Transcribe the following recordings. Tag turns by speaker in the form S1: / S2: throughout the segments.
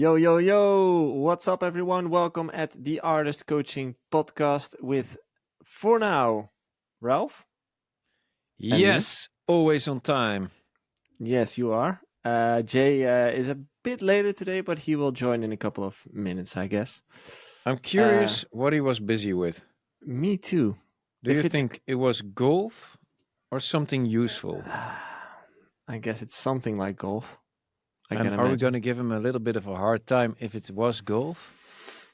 S1: Yo, yo, yo! What's up, everyone? Welcome at the Artist Coaching Podcast with, for now, Ralph. And me.
S2: Yes, always on time.
S1: Yes, you are. Jay is a bit later today, but he will join in a couple of minutes, I guess.
S2: I'm curious what he was busy with.
S1: Me too.
S2: Do you think it was golf or something useful?
S1: I guess it's something like golf. I can
S2: And are
S1: imagine.
S2: we going to give him a little bit of a hard time if it was golf?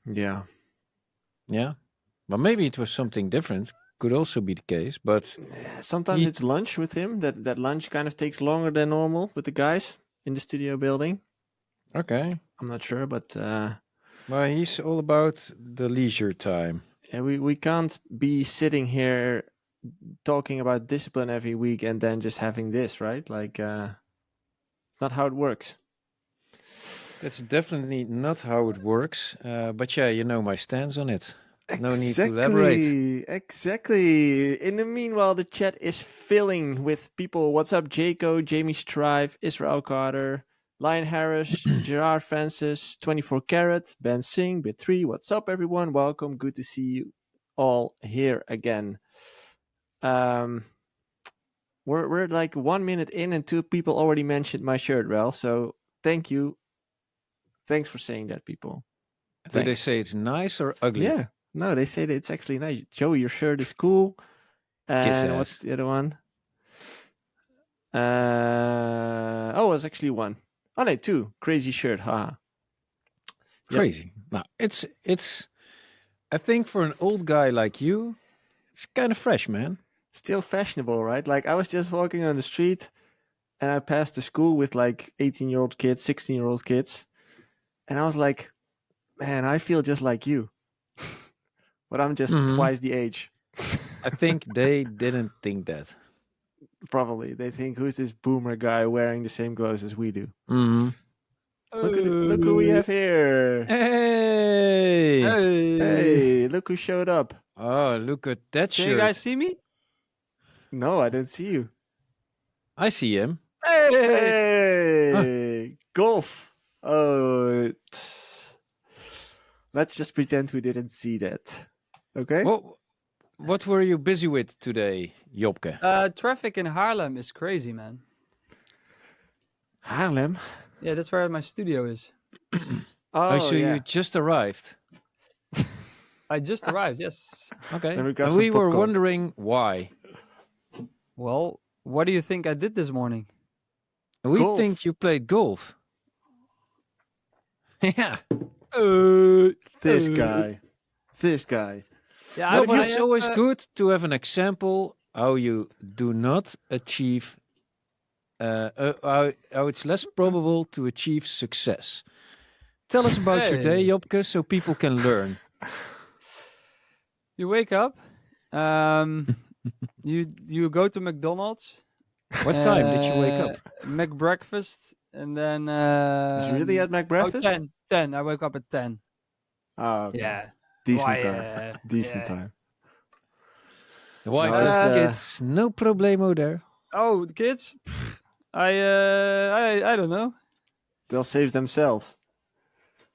S1: Yeah.
S2: Yeah? Well, maybe it was something different. Could also be the case, but...
S1: Sometimes it's lunch with him. That lunch kind of takes longer than normal with the guys in the studio building.
S2: Okay.
S1: I'm not sure, but...
S2: Well, he's all about the leisure time.
S1: Yeah, we can't be sitting here talking about discipline every week and then just having this, right? Like, it's not how it works.
S2: That's definitely not how it works. But yeah, you know my stance on it. No need to elaborate.
S1: Exactly. In the meanwhile, the chat is filling with people. What's up, Jaco, Jamie Strive, Israel Carter, Lion Harris, Gerard Francis, 24 Carat, Ben Singh, Bit3. What's up, everyone? Welcome. Good to see you all here again. We're like 1 minute in and 2 people already mentioned my shirt, Ralph. So thank you. Thanks for saying that, people.
S2: Do they say it's nice or ugly?
S1: Yeah. No, they say that it's actually nice. Joey, your shirt is cool. And what's the other one? It's actually one. Oh, no, 2. Crazy shirt. Ha.
S2: Crazy. Yep. Now, it's. I think for an old guy like you, it's kind of fresh, man.
S1: Still fashionable, right? Like, I was just walking on the street and I passed the school with like 18-year-old kids, 16-year-old kids. And I was like, man, I feel just like you. But I'm just twice the age.
S2: I think they didn't think that.
S1: Probably. They think, who's this boomer guy wearing the same clothes as we do?
S2: Look
S1: who we have here.
S2: Hey,
S1: look who showed up.
S2: Oh, look at that shirt.
S3: Can you guys see me?
S1: No, I don't see you.
S2: I see him.
S1: Hey! Golf! Oh. Let's just pretend we didn't see that. Okay?
S2: What were you busy with today, Jopke?
S3: Traffic in Haarlem is crazy, man.
S1: Haarlem?
S3: Yeah, that's where my studio is.
S2: You just arrived?
S3: I just arrived, yes.
S2: Okay. And we were wondering why.
S3: Well, what do you think I did this morning?
S2: We think you played golf. Yeah.
S1: This guy.
S3: Yeah,
S2: no, but it's always good to have an example how you do not achieve, how it's less probable to achieve success. Tell us about your day, Jopke, so people can learn.
S3: You wake up, you go to McDonald's.
S2: What time did you wake up?
S3: McBreakfast, and then...
S1: Is really at McBreakfast?
S3: 10. I woke up at 10.
S1: Oh, okay.
S3: Yeah.
S1: Decent time. Decent time.
S2: Why kids? No problemo there.
S3: Oh, the kids? I don't know.
S1: They'll save themselves.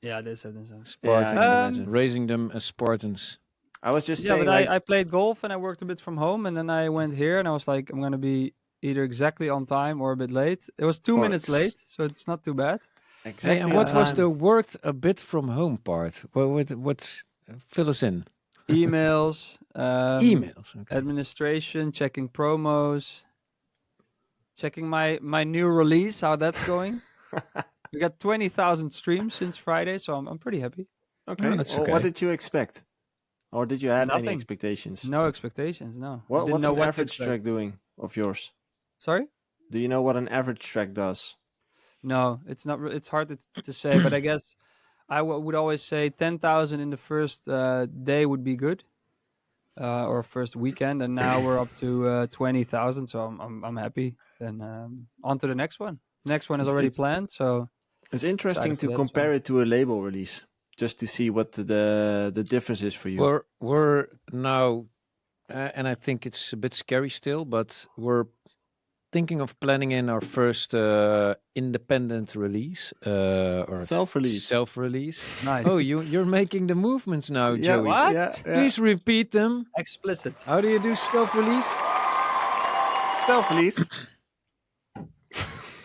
S3: Yeah, they save themselves.
S2: Spartans. Raising them as Spartans.
S1: I was just saying...
S3: but I played golf and I worked a bit from home, and then I went here and I was like, I'm going to be either exactly on time or a bit late. It was 2 minutes late, so it's not too bad.
S2: Exactly. Hey, and what was the worked a bit from home part? What's fill us in?
S3: Emails.
S2: Emails. Okay.
S3: Administration, checking promos, checking my new release, how that's going. We got 20,000 streams since Friday, so I'm pretty happy.
S1: Okay. What did you expect? Or did you have any expectations?
S3: No expectations, no.
S1: What's an average track doing of yours?
S3: Sorry?
S1: Do you know what an average track does?
S3: No, it's not. It's hard to say, but I guess I would always say 10,000 in the first day would be good, or first weekend, and now we're up to 20,000, so I'm happy. And on to the next one. Next one is already planned, so
S1: it's interesting to compare it to a label release, just to see what the difference is for you.
S2: We're now, and I think it's a bit scary still, but we're thinking of planning in our first independent release or
S1: Self-release.
S2: self-release.
S3: Nice.
S2: Oh, you're making the movements now,
S1: Yeah,
S2: Joey.
S3: What?
S1: Yeah,
S2: Please repeat them.
S3: Explicit.
S2: How do you do self-release?
S1: Self-release.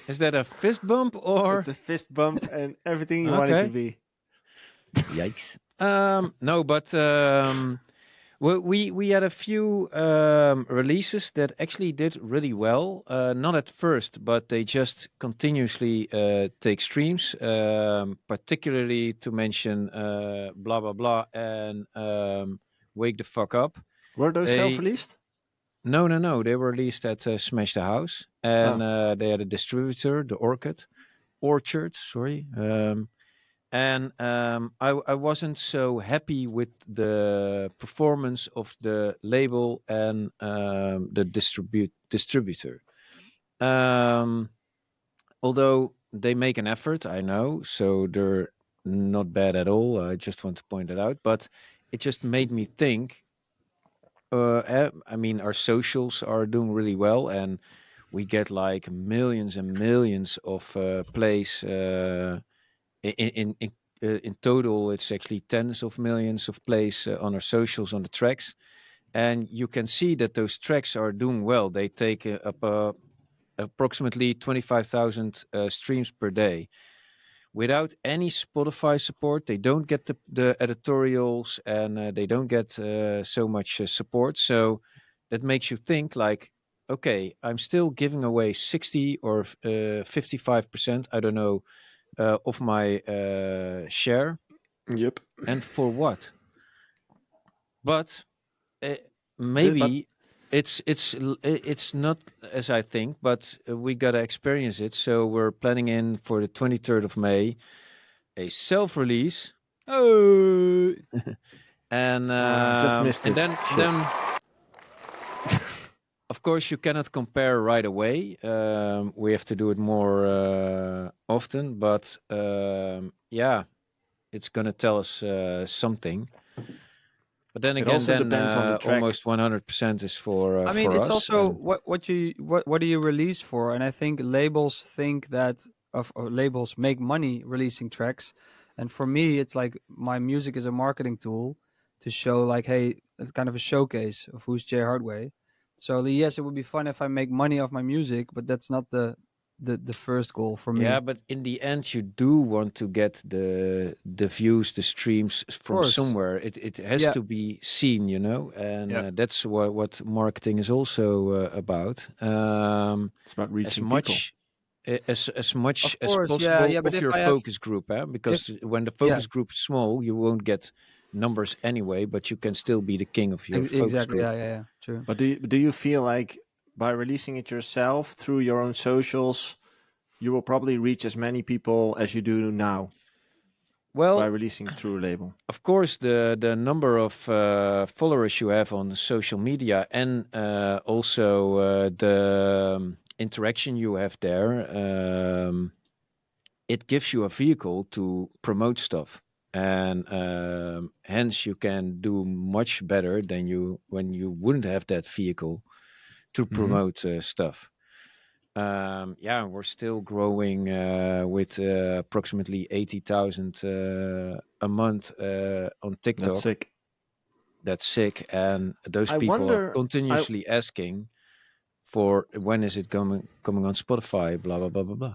S2: Is that a fist bump or?
S1: It's a fist bump and everything you want it to
S2: Okay.
S1: be.
S2: Yikes. No, but we had a few releases that actually did really well. Not at first, but they just continuously take streams. Particularly to mention blah blah blah and wake the fuck up.
S1: Were those
S2: They
S1: self-released?
S2: no. They were released at Smash the House, and they had a distributor, the Orchard. Sorry. And I wasn't so happy with the performance of the label and the distributor. Um, Although they make an effort, I know, so they're not bad at all. I just want to point it out, but it just made me think. I mean, our socials are doing really well, and we get like millions and millions of plays. In total, it's actually tens of millions of plays on our socials on the tracks, and you can see that those tracks are doing well. They take up approximately 25,000 streams per day. Without any Spotify support, they don't get the editorials and they don't get so much support. So that makes you think like, okay, I'm still giving away 60 or 55%. I don't know of my share,
S1: Yep.
S2: and for what? But uh,
S1: But
S2: maybe it's not as I think, but we gotta experience it. So we're planning in for the 23rd of May a self-release,
S3: Oh.
S1: just missed it. Shit.
S2: then of course you cannot compare right away. We have to do it more often, but yeah, it's gonna tell us something. But then
S1: It
S2: again,
S1: also
S2: then
S1: depends on the track.
S2: almost 100% is
S3: I mean,
S2: for
S3: it's
S2: us.
S3: also
S2: And
S3: what do you release for? And I think labels think that or labels make money releasing tracks, and for me, it's like my music is a marketing tool to show like, hey, it's kind of a showcase of who's Jay Hardway. So yes, it would be fun if I make money off my music, but that's not the first goal for
S2: yeah,
S3: me.
S2: but in the end, you do want to get the views, the streams
S3: Of
S2: from
S3: course,
S2: somewhere. It has
S3: yeah,
S2: to be seen, you know, and
S3: yeah,
S2: that's what marketing is also about.
S1: It's about
S2: As
S1: reaching people.
S2: much as much
S3: of
S2: as
S3: course, yeah,
S2: possible
S3: yeah. But
S2: of
S3: if
S2: your
S3: I have,
S2: focus group,
S3: if
S2: because when the
S3: yeah,
S2: focus group is small, you won't get numbers anyway, but you can still be the king of your focus
S3: exactly,
S2: group.
S3: yeah, yeah, yeah, true.
S1: But do you feel like by releasing it yourself through your own socials, you will probably reach as many people as you do now by
S2: Well,
S1: releasing through a label?
S2: of course, the number of followers you have on social media and also the interaction you have there, it gives you a vehicle to promote stuff, and hence you can do much better than you when you wouldn't have that vehicle to
S1: Mm-hmm.
S2: promote stuff. Yeah, we're still growing with approximately 80,000 a month on
S1: That's
S2: TikTok.
S1: sick.
S2: That's sick, and those
S1: I
S2: people are
S1: wonder. I
S2: continuously asking for when is it coming on Spotify, blah blah blah blah blah.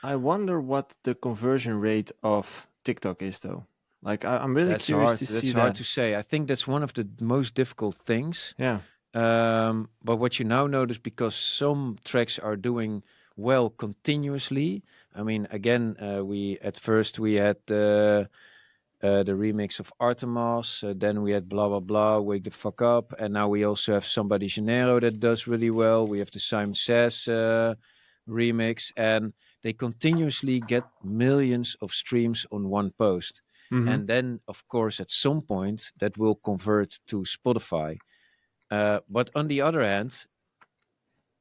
S1: I wonder what the conversion rate of TikTok is, though. Like, I'm really
S2: That's
S1: curious
S2: hard.
S1: to see
S2: That's hard
S1: that.
S2: to say. I think that's one of the most difficult things.
S1: Yeah.
S2: But what you now notice, because some tracks are doing well continuously. I mean, again, we at first we had the remix of Artemis, then we had blah blah blah, wake the fuck up, and now we also have Somebody Janeiro that does really well. We have the Simon Says remix, and they continuously get millions of streams on one post.
S1: Mm-hmm.
S2: And then, of course, at some point that will convert to Spotify. But on the other hand,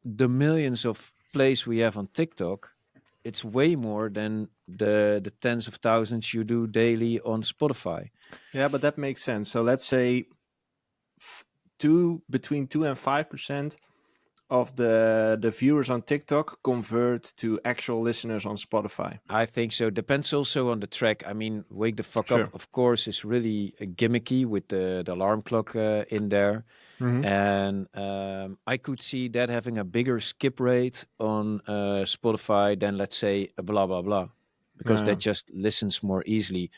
S2: the millions of plays we have on TikTok, it's way more than the tens of thousands you do daily on Spotify.
S1: Yeah, but that makes sense. So let's say between 2 and 5% of the viewers on TikTok convert to actual listeners on Spotify?
S2: I think so. Depends also on the track. I mean, Wake the Fuck Up,
S1: Sure.
S2: of course, is really gimmicky with the alarm clock in there.
S1: Hmm.
S2: And I could see that having a bigger skip rate on Spotify than, let's say, a blah blah blah, because
S1: Yeah.
S2: that just listens more easily.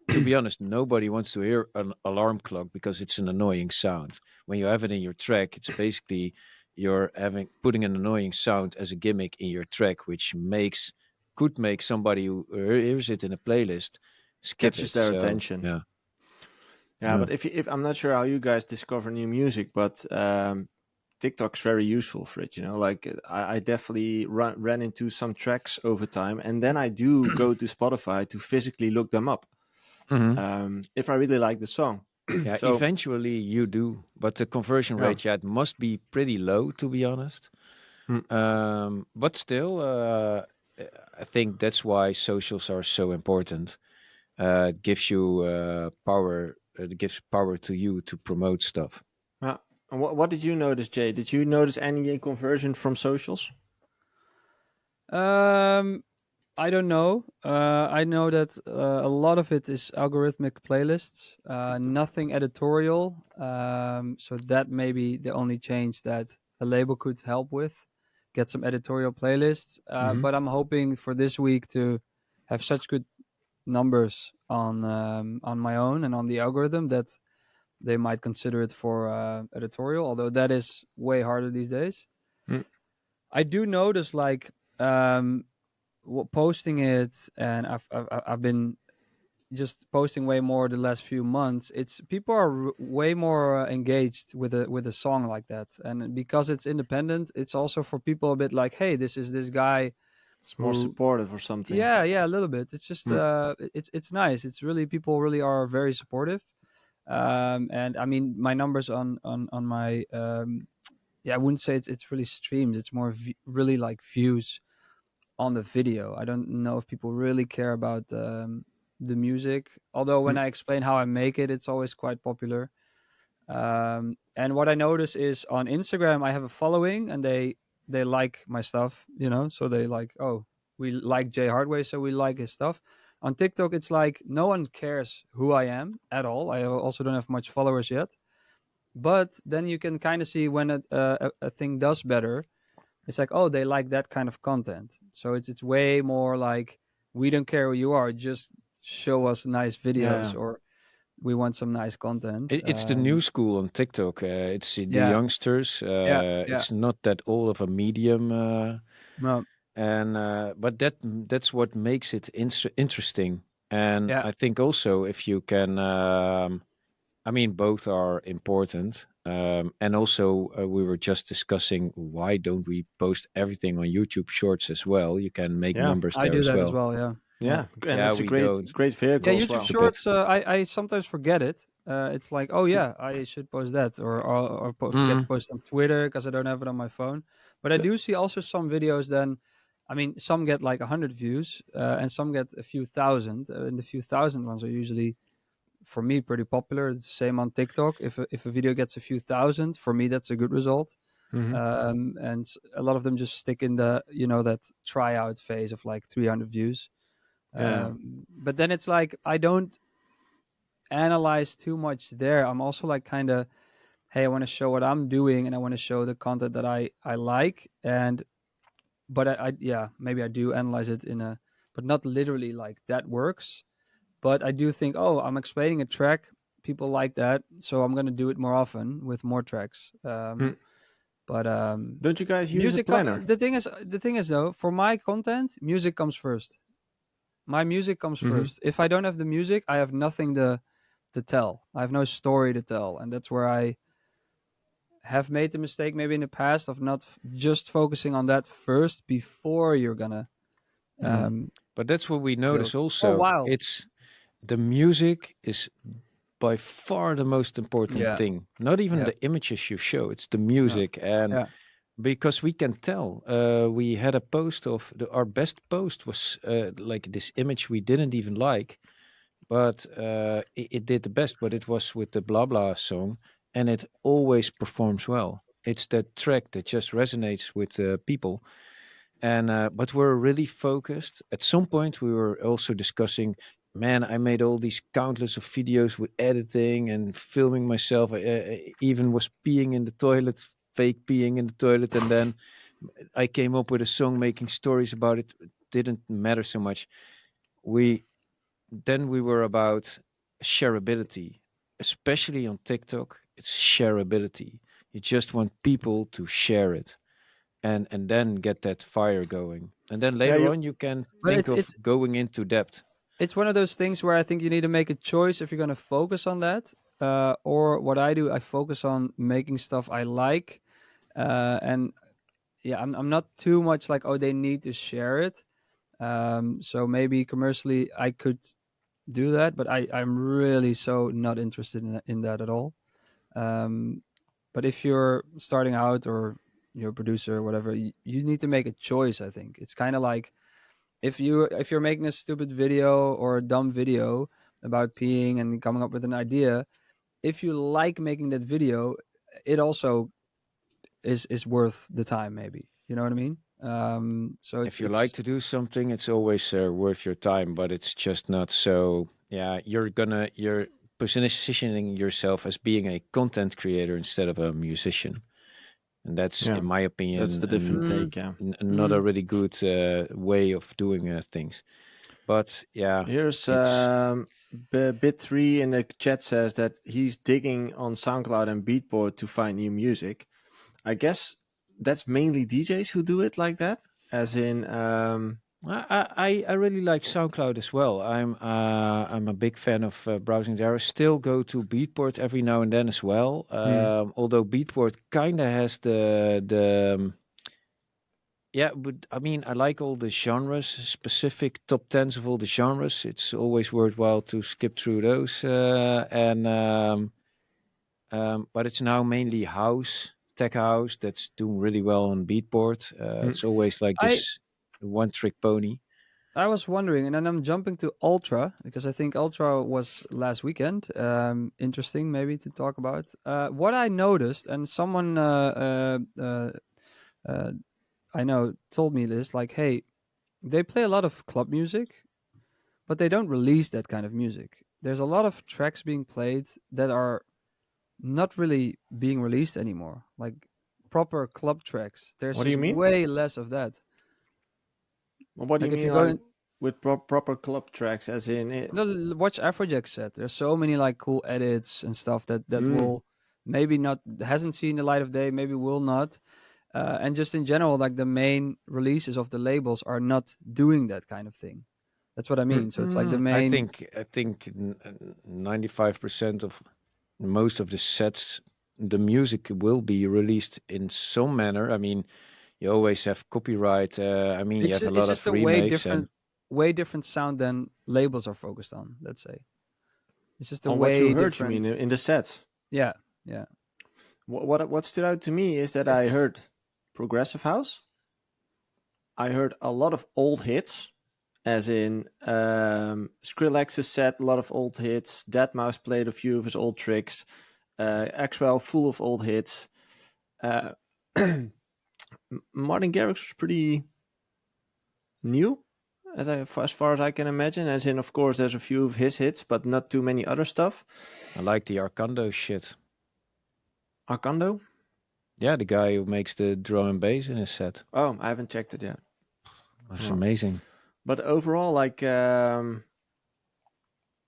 S2: To be honest, nobody wants to hear an alarm clock because it's an annoying sound. When you have it in your track, it's basically you're having putting an annoying sound as a gimmick in your track, which could make somebody who hears it in a playlist skip
S1: Catches
S2: it.
S1: their
S2: So
S1: attention.
S2: yeah,
S1: Yeah,
S2: yeah.
S1: but if I'm not sure how you guys discover new music, but TikTok's very useful for it. Like I definitely ran into some tracks over time, and then I do go to Spotify to physically look them up
S2: Mhm.
S1: if I really like the song.
S2: Yeah,
S1: So
S2: eventually you do, but the conversion
S1: yeah.
S2: rate, yeah, it must be pretty low to be honest.
S1: Mm.
S2: But still, I think that's why socials are so important. It gives you power. It gives power to you to promote stuff.
S1: Yeah. And what did you notice, Jay? Did you notice any conversion from socials?
S3: Um, I don't know. I know that a lot of it is algorithmic playlists, nothing editorial. So that may be the only change that a label could help with. Get some editorial playlists.
S1: Hmm.
S3: But I'm hoping for this week to have such good numbers on my own and on the algorithm that they might consider it for editorial. Although that is way harder these days.
S1: Mm.
S3: I do notice like posting it, and I've been just posting way more the last few months. It's people are way more engaged with a song like that, and because it's independent, it's also for people a bit like, hey, this is this guy
S1: It's more
S3: who,
S1: supportive or something.
S3: yeah, a little bit. It's just
S1: Mm.
S3: it's nice. It's really people really are very supportive. And I mean my numbers on my yeah, I wouldn't say it's really streams. It's more really like views on the video. I don't know if people really care about the music. Although when
S1: Mm.
S3: I explain how I make it, it's always quite popular. And what I notice is on Instagram, I have a following, and they like my stuff. So they like, oh, we like Jay Hardway, so we like his stuff. On TikTok, it's like no one cares who I am at all. I also don't have much followers yet. But then you can kind of see when a thing does better, it's like, oh, they like that kind of content. So it's way more like, we don't care who you are, just show us nice videos,
S1: Yeah.
S3: or we want some nice content.
S2: It's the new school on TikTok. It's the
S3: Yeah,
S2: youngsters.
S3: yeah, yeah.
S2: It's not that old of a medium,
S3: No,
S2: and but that's what makes it interesting. And
S3: yeah,
S2: I think also if you can, I mean, both are important. And also, we were just discussing why don't we post everything on YouTube Shorts as well? You can make
S1: Yeah.
S2: numbers
S3: I
S2: there
S3: do
S2: as
S3: that as
S2: well.
S3: well. Yeah, yeah.
S1: Yeah. And
S2: Yeah,
S1: it's a
S2: we
S1: great
S2: don't.
S1: great
S3: Yeah,
S1: vehicle as
S3: YouTube
S2: It's a
S1: well.
S2: bit.
S3: Shorts. I sometimes forget it. It's like, oh yeah, I should post that, or forget to
S2: Mm,
S3: post on Twitter because I don't have it on my phone. But I
S1: So-
S3: do see also some videos. Then, I mean, some get like 100 views, and some get a few thousand. And the few thousand ones are usually, for me, pretty popular. It's the same on TikTok. If a video gets a few thousand, for me that's a good result.
S1: Mhm.
S3: And a lot of them just stick in the that tryout phase of like 300 views.
S1: Yeah.
S3: But then it's like I don't analyze too much there. I'm also like kind of, hey, I want to show what I'm doing, and I want to show the content that I like. And but I yeah, maybe I do analyze it but not literally like that works. But I do think, oh, I'm explaining a track. People like that, so I'm gonna do it more often with more tracks.
S1: Mm.
S3: But
S1: Don't you guys use a
S3: music.
S1: planner?
S3: The thing is though, for my content, music comes first. My music comes
S1: Hmm.
S3: first. If I don't have the music, I have nothing to tell. I have no story to tell, and that's where I have made the mistake maybe in the past of not just focusing on that first before you're gonna
S1: Mm.
S3: um,
S2: but that's what we
S3: build.
S2: notice
S3: Oh
S2: also.
S3: wow!
S2: It's the music is by far the most important
S3: Yeah,
S2: thing. Not even
S3: yeah,
S2: the images you show, it's the
S3: no,
S2: music. And
S3: yeah,
S2: because we can tell, we had a post of our best post was like this image we didn't even like, but it did the best, but it was with the blah blah song, and it always performs well. It's that track that just resonates with people. And but we're really focused. At some point, we were also discussing. Man, I made all these countless of videos with editing and filming myself. I even was peeing in the toilet, fake peeing in the toilet, and then I came up with a song making stories about it. It didn't matter so much. We Then we were about shareability, especially on TikTok. It's shareability. You just want people to share it and then get that fire going. And then
S1: Yeah,
S2: later
S1: you
S2: on, you can
S3: But
S2: think of going into depth.
S3: it's one of those things where I think you need to make a choice if you're going to focus on that. Or what I do, I focus on making stuff I like. And yeah, I'm not too much like, oh, they need to share it. So maybe commercially I could do that, but I'm really so not interested in that at all. Um, but if you're starting out or you're a producer or whatever, you need to make a choice. I think it's kind of like if you're making a stupid video or a dumb video about peeing and coming up with an idea, if you like making that video, it also is worth the time. Maybe you know what I mean. So
S2: If you like to do something, it's always worth your time, but it's just not so. Yeah, you're positioning yourself as being a content creator instead of a musician, and that's,
S1: yeah,
S2: in my
S1: that's
S2: opinion,
S1: the different take. Yeah.
S2: not a really good way of doing things. But yeah,
S1: Here's
S2: it's
S1: Bit3 in the chat says that he's digging on SoundCloud and Beatport to find new music. I guess that's mainly DJs who do it like that, as in
S2: I really like SoundCloud as well. I'm a big fan of browsing there. I still go to Beatport every now and then as well.
S1: hmm.
S2: Although Beatport kind of has the yeah, but I mean I like all the genres, specific top tens of all the genres. It's always worthwhile to skip through those. And But it's now mainly house, tech house that's doing really well on Beatport.
S1: Hmm.
S2: It's always like
S3: I
S2: this one trick pony.
S3: I was wondering, and then I'm jumping to Ultra because I think Ultra was last weekend. Interesting, maybe to talk about. What I noticed, and someone uh, I know told me this, like, hey, they play a lot of club music, but they don't release that kind of music. There's a lot of tracks being played that are not really being released anymore, like proper club tracks. There's
S1: What do you
S3: just
S1: mean?
S3: way less of that.
S1: What do you
S3: Like if you
S1: mean,
S3: go
S1: like
S3: in,
S1: with proper club tracks, as in it?
S3: no, watch Afrojack set. There's so many like cool edits and stuff that
S1: Mm,
S3: will maybe not hasn't seen the light of day, maybe will not. And just in general, like the main releases of the labels are not doing that kind of thing. That's what I
S1: mm,
S3: mean. So it's like the
S2: I
S3: main.
S2: think 95% of most of the sets, the music will be released in some manner. I mean, you always have copyright. I mean, you have a
S3: It's
S2: lot
S3: just
S2: of
S3: a
S2: remakes, and
S3: way different sound than labels are focused on. Let's say it's just a
S1: on what you
S3: way
S1: heard, you mean
S3: different.
S1: in the sets?
S3: Yeah, yeah.
S1: What stood out to me is that I
S3: It's
S1: heard progressive house. I heard a lot of old hits, as in Skrillex's set, a lot of old hits. Deadmau5 played a few of his old tricks. Axwell full of old hits. Uh, Martin Garrix was pretty new, as far as I can imagine. As in, of course, there's a few of his hits, but not too many other stuff.
S2: I like the Arcando shit.
S1: Arcando?
S2: Yeah, the guy who makes the drum and bass in his set.
S1: Oh, I haven't checked it yet.
S2: That's
S1: Oh.
S2: amazing.
S1: But overall, like, yeah,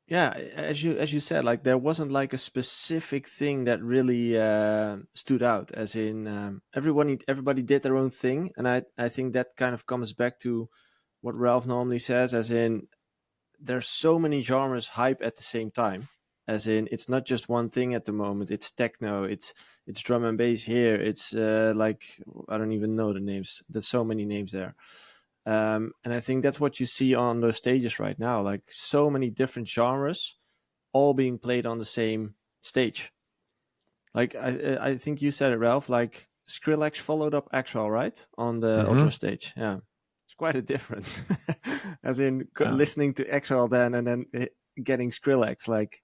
S1: as you said, like there wasn't like a specific thing that really stood out. As in, everybody did their own thing, and I think that kind of comes back to what Ralph normally says, as in there's so many genres hype at the same time. As in, it's not just one thing at the moment. It's techno, it's drum and bass here. It's like I don't even know the names. There's so many names there. And I think that's what you see on those stages right now. Like so many different genres, all being played on the same stage. Like I think you said it, Ralph. Like Skrillex followed up Axwell, right, on the
S2: Mm-hmm.
S1: Ultra stage. Yeah, it's quite a difference. As in
S2: Yeah.
S1: listening to Axwell then and then getting Skrillex. Like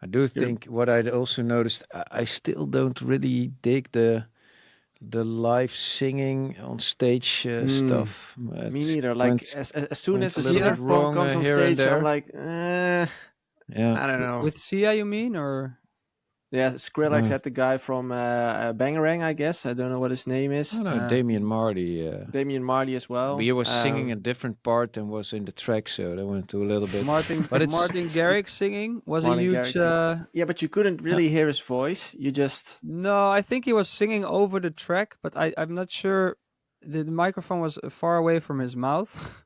S2: I do
S1: you're
S2: think what I'd also noticed, I still don't really dig the the live singing on stage
S1: Hmm.
S2: stuff.
S1: Me
S2: It
S1: neither. Like
S2: went
S1: as soon as
S2: went a
S1: the
S2: little
S1: singer
S2: bit wrong
S1: comes on
S2: here and
S1: stage, I'm
S2: there.
S1: like,
S2: Yeah.
S1: I don't know.
S3: With Sia, you mean, or
S1: Yeah, Skrillex
S2: Uh,
S1: had the guy from Bangarang, I guess. I don't know what his name
S2: I
S1: is.
S2: don't know, Damien Marty.
S1: Damian Marley as
S2: But
S1: well.
S2: he was singing a different part than was in the track, so they went to a little bit.
S3: Martin
S2: But it's
S3: Martin Garrix singing was a
S1: Martin
S3: huge.
S1: Garrix. Yeah, but you couldn't really hear his voice. You just
S3: No, I think he was singing over the track, but I'm not sure. The microphone was far away from his mouth,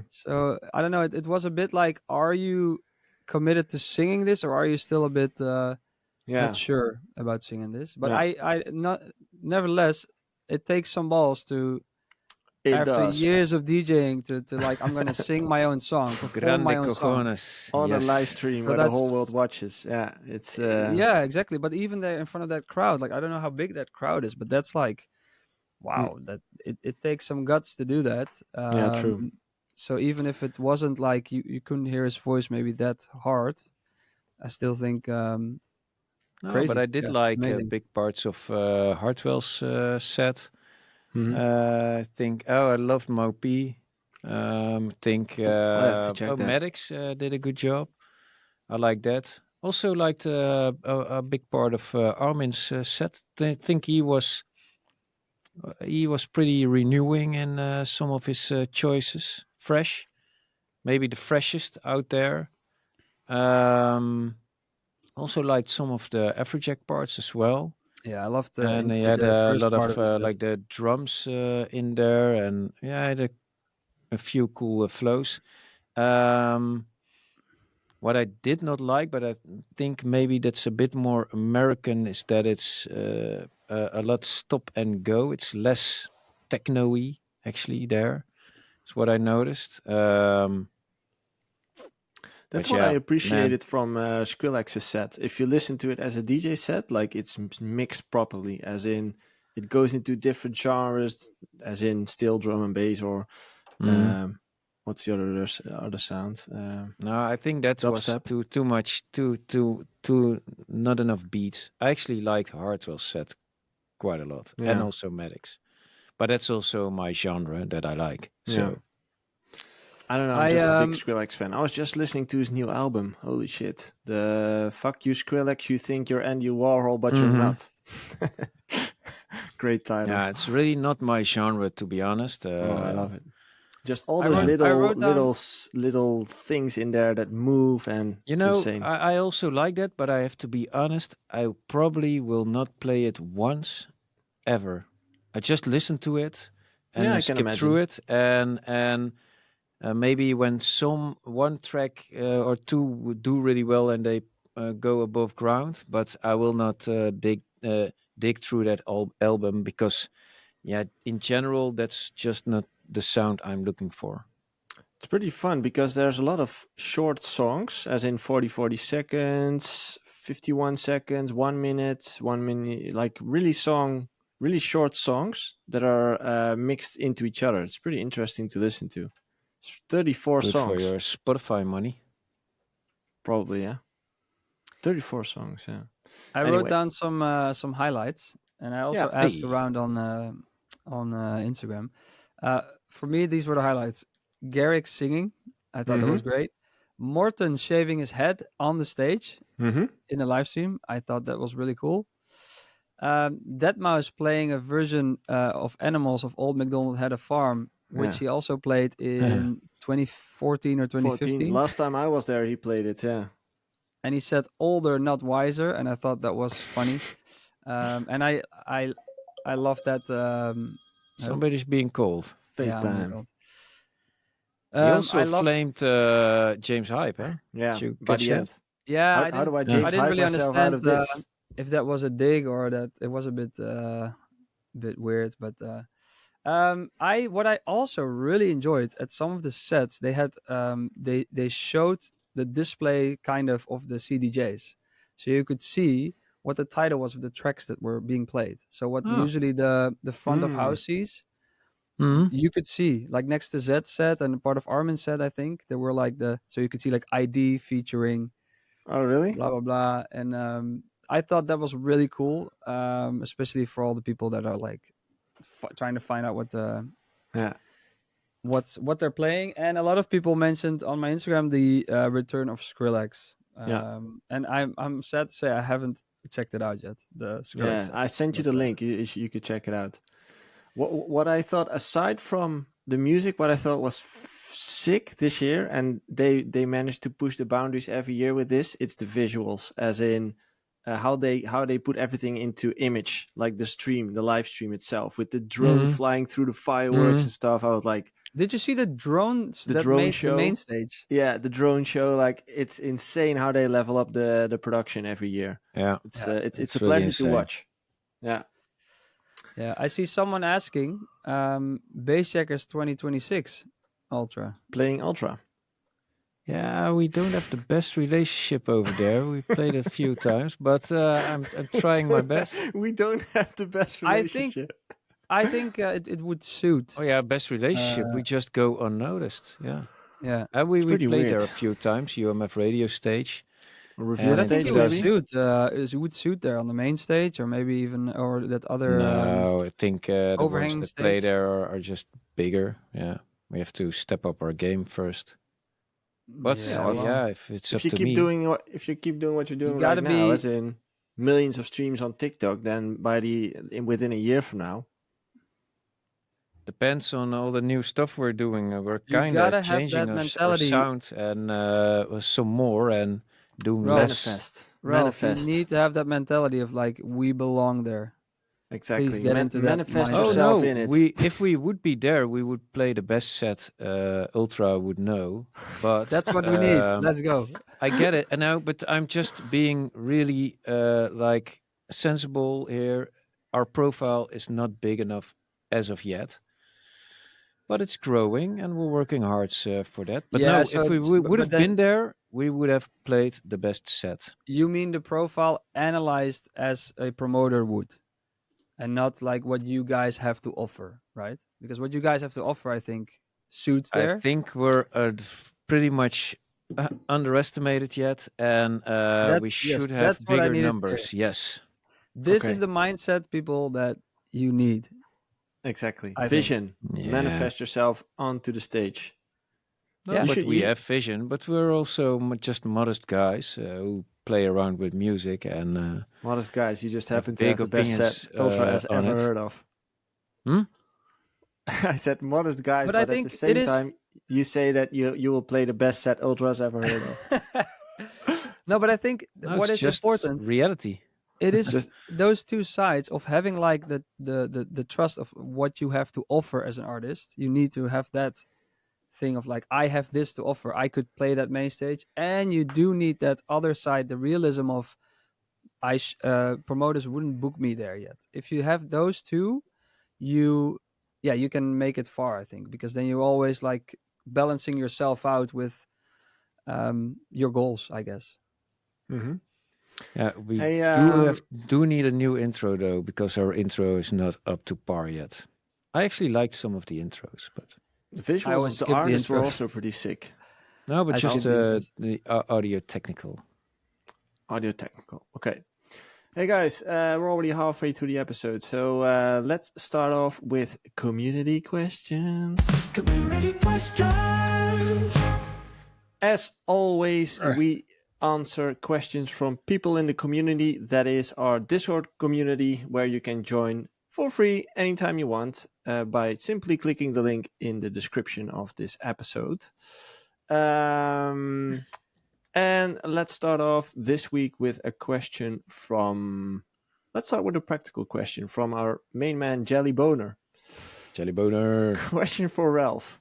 S3: so I don't know. It was a bit like, are you committed to singing this, or are you still a bit not
S1: yeah,
S3: sure about singing this? But
S1: yeah.
S3: I not nevertheless, it takes some balls to
S1: It
S3: after
S1: does
S3: years of DJing to like I'm gonna sing my own song, perform
S2: grande
S3: my own song.
S2: cojones.
S1: on a live
S2: Yes.
S1: stream
S3: So
S1: where the whole world
S3: that's
S1: watches. Yeah, it's
S3: yeah, exactly. But even there in front of that crowd, like I don't know how big that crowd is, but that's like
S1: mm,
S3: wow, that it takes some guts to do that.
S1: yeah, true.
S3: So even if it wasn't like you couldn't hear his voice maybe that hard, I still think
S2: No, but
S3: crazy.
S2: I did
S3: Yeah,
S2: like
S3: amazing.
S2: big parts of Hartwell's set.
S1: Hmm.
S2: I think. Oh, I loved Mopi. Think.
S1: I have to check that.
S2: Maddox did a good job. I like that. Also liked a big part of Armin's set. Think he was pretty renewing in some of his choices. Fresh, maybe the freshest out there. Um, Also liked some of the Afrojack parts as well.
S3: Yeah, I loved
S2: And he had
S3: the
S2: a
S3: first
S2: lot
S3: part
S2: of
S3: of his set.
S2: like the drums in there, and yeah, I had a few cool flows. Um, what I did not like, but I think maybe that's a bit more American, is that it's a lot stop and go. It's less techno-y actually there. Is what I noticed.
S1: That's
S2: But
S1: what I
S2: yeah, man.
S1: appreciated from Skrillex's set. If you listen to it as a DJ set, like it's mixed properly, as in it goes into different genres, as in steel drum and bass, or
S2: Mm.
S1: um, what's the other sound?
S2: No, I think that was
S1: Dubstep.
S2: too much, too not enough beats. I actually liked Hardwell's set quite a lot, and
S1: Yeah,
S2: also Maddox. But that's also my genre that I like.
S1: yeah.
S2: So
S1: I don't know. I'm
S3: I
S1: just a big Skrillex fan. I was just listening to his new album. Holy shit! The fuck you Skrillex. You think you're Andy Warhol, but you're
S2: hmm
S1: not. Great title.
S2: yeah, it's really not my genre to be honest.
S1: Oh, I love it. Just all
S3: I
S1: those
S3: wrote
S2: Yeah.
S3: I wrote down
S1: little things in there that move, and
S2: You
S1: it's
S2: know,
S1: insane.
S2: I also like that, but I have to be honest. I probably will not play it once ever. I just listen to it and
S1: Yeah, I can
S2: skip through
S1: imagine.
S2: it, and maybe when some one track or two would do really well and they go above ground, but I will not dig through that album because, yeah, in general, that's just not the sound I'm looking for.
S1: It's pretty fun because there's a lot of short songs, as in 40 seconds, 51 seconds, 1 minute, 1 minute, like really short songs that are mixed into each other. It's pretty interesting to listen to. It's 34
S2: Good for
S1: songs,
S2: your Spotify money.
S1: probably, yeah. 34 songs, yeah.
S3: I wrote
S1: Anyway,
S3: down some highlights, and I
S1: yeah.
S3: also asked
S2: Hey.
S3: around on Instagram. For me, these were the highlights. Garrick singing, I thought that
S1: Mm-hmm.
S3: was great. Morton shaving his head on the stage
S1: Mm-hmm.
S3: in the live stream, I thought that was really cool. Deadmau5 playing a version of Animals of Old MacDonald Had a Farm, which
S1: Yeah.
S3: he also played in 2014 or
S1: 14.
S3: 2015.
S1: Last time I was there, he played it, yeah.
S3: And he said older, not wiser, and I thought that was funny. And I love that. Oh,
S2: Somebody's being cold.
S3: yeah, I'm being
S1: FaceTime.
S3: called.
S2: He
S3: I
S2: also
S3: love.
S2: flamed James Hype, huh?
S1: Yeah,
S2: Did you
S1: by
S2: catch
S1: the
S2: that?
S1: end.
S3: Yeah,
S1: How do I
S2: Yeah.
S3: I
S1: James
S3: didn't
S1: hype
S3: really
S1: myself out
S3: understand
S1: of this?
S3: if that was a dig or that it was a bit weird. But I what I also really enjoyed at some of the sets, they had they showed the display kind of the CDJs, so you could see what the title was of the tracks that were being played. So what
S2: Oh.
S3: usually the front of
S1: Hmm.
S3: house sees,
S2: Hmm.
S3: you could see like next to Z set and part of Armin set, I think there were like the so you could see like ID featuring
S1: Oh, really?
S3: blah blah blah, and I thought that was really cool, especially for all the people that are like trying to find out
S1: Yeah.
S3: what they're playing. And a lot of people mentioned on my Instagram the return of Skrillex.
S1: Yeah.
S3: And I'm sad to say I haven't checked it out yet. The Skrillex
S1: Yeah,
S3: set.
S1: I sent you
S3: But,
S1: the link. You could check it out. What I thought, aside from the music, what I thought was sick this year, and they managed to push the boundaries every year with this. It's the visuals, as in how they put everything into image, like the live stream itself, with the drone
S2: Mhm.
S1: flying through the fireworks and stuff. I was like,
S3: did you see the drones
S1: the
S3: that
S1: drone
S3: made the main
S1: show.
S3: stage?
S1: Yeah, the drone show. Like, it's insane how they level up the production every year.
S2: Yeah,
S3: Yeah,
S1: It's a
S2: really
S1: pleasure to
S2: insane.
S1: watch. Yeah.
S3: yeah. I see someone asking, Bassjackers 2026 Ultra.
S1: Playing Ultra.
S2: Yeah, we don't have the best relationship over there. We played a few times, but I'm trying my best.
S1: We don't have the best
S3: I think
S1: relationship.
S3: it would suit.
S2: Oh yeah, best relationship.
S3: Uh,
S2: We just go unnoticed. Yeah,
S3: yeah.
S2: and
S1: It's
S2: we
S1: pretty
S2: played
S1: weird.
S2: there a few times. UMF radio stage.
S1: Reveal
S3: But I
S2: And
S3: think
S1: stage,
S3: it would
S1: maybe.
S3: suit. It would suit there on the main stage, or maybe even or that other
S2: No, I think the ones
S3: overhanging
S2: that play
S3: stage.
S2: there are just bigger. Yeah, we have to step up our game first. But
S3: Yeah,
S1: well,
S3: well,
S2: if it's
S1: If
S2: up
S1: you
S2: to
S1: keep
S2: me,
S1: doing what you're
S3: you
S1: doing right
S3: gotta
S1: now,
S3: be.
S1: as in millions of streams on TikTok, then within a year from now,
S2: depends on all the new stuff we're doing. We're
S3: You
S2: kind of
S3: gotta have
S2: changing
S3: that
S2: our
S3: mentality,
S2: sound and some more and doing
S3: Ralph.
S2: less.
S3: Ralph, you
S1: manifest.
S3: need to have that mentality of like we belong there. Please
S1: Exactly.
S3: get into that
S1: Manifest
S2: Oh
S3: mindset.
S1: yourself
S2: no,
S1: in it.
S2: if we would be there, we would play the best set. Ultra would know, but
S3: That's what we need. Let's go.
S2: I get it. And now, but I'm just being really like sensible here. Our profile is not big enough as of yet, but it's growing, and we're working hard for that. But
S3: Yeah.
S2: no,
S3: So,
S2: if we would
S3: but
S2: have been
S3: then
S2: there, we would have played the best set.
S3: you mean the profile analyzed as a promoter would, and not like what you guys have to offer, right? Because what you guys have to offer, I think, suits
S2: I
S3: there.
S2: think we're pretty much underestimated yet, and we should have
S3: That's what I
S2: bigger
S3: needed to hear.
S2: numbers. Yes.
S3: This is
S1: Okay.
S3: the mindset, people, that you need.
S1: Exactly.
S3: I think.
S1: Vision.
S2: Yeah.
S1: Manifest yourself onto the stage.
S2: No,
S3: Yeah.
S2: but we have vision, but we're also just modest guys who play around with music and
S1: Modest guys, you just
S2: have
S1: happen to
S2: big
S1: have the best set
S2: opinions
S1: Ultra has
S2: on
S1: ever
S2: it.
S1: heard of.
S2: Hmm?
S1: I said modest guys,
S3: But I
S1: but at the
S3: think it
S1: same
S3: is.
S1: time, you say that you will play the best set Ultra's ever heard of.
S3: No, but I think
S2: No,
S3: what
S2: it's
S3: is
S2: just
S3: important,
S2: reality.
S3: it is
S1: Just
S3: those two sides of having like the trust of what you have to offer as an artist. You need to have that thing of like, I have this to offer. I could play that main stage, and you do need that other side, the realism of promoters wouldn't book me there yet. If you have those two, you you can make it far, I think, because then you're always like balancing yourself out with your goals, I guess.
S1: hmm
S2: Yeah, we
S1: Hey,
S2: do need a new intro though, because our intro is not up to par yet. I actually liked some of the intros, but
S1: the
S3: I
S1: visuals
S3: always
S1: of the
S3: skip the
S1: artists were
S3: intros.
S1: also pretty sick.
S2: no, but
S3: I skip
S2: just
S3: the intros.
S2: the audio technical.
S1: Audio technical. Okay. Hey guys, we're already halfway through the episode, so let's start off with community questions.
S4: Community questions.
S1: As always, we answer questions from people in the community. That is our Discord community, where you can join for free anytime you want by simply clicking the link in the description of this episode. And let's start off this week with a question from... Let's start with a practical question from our main man, Jelly Boner.
S2: Jelly boner.
S1: Question for Ralph.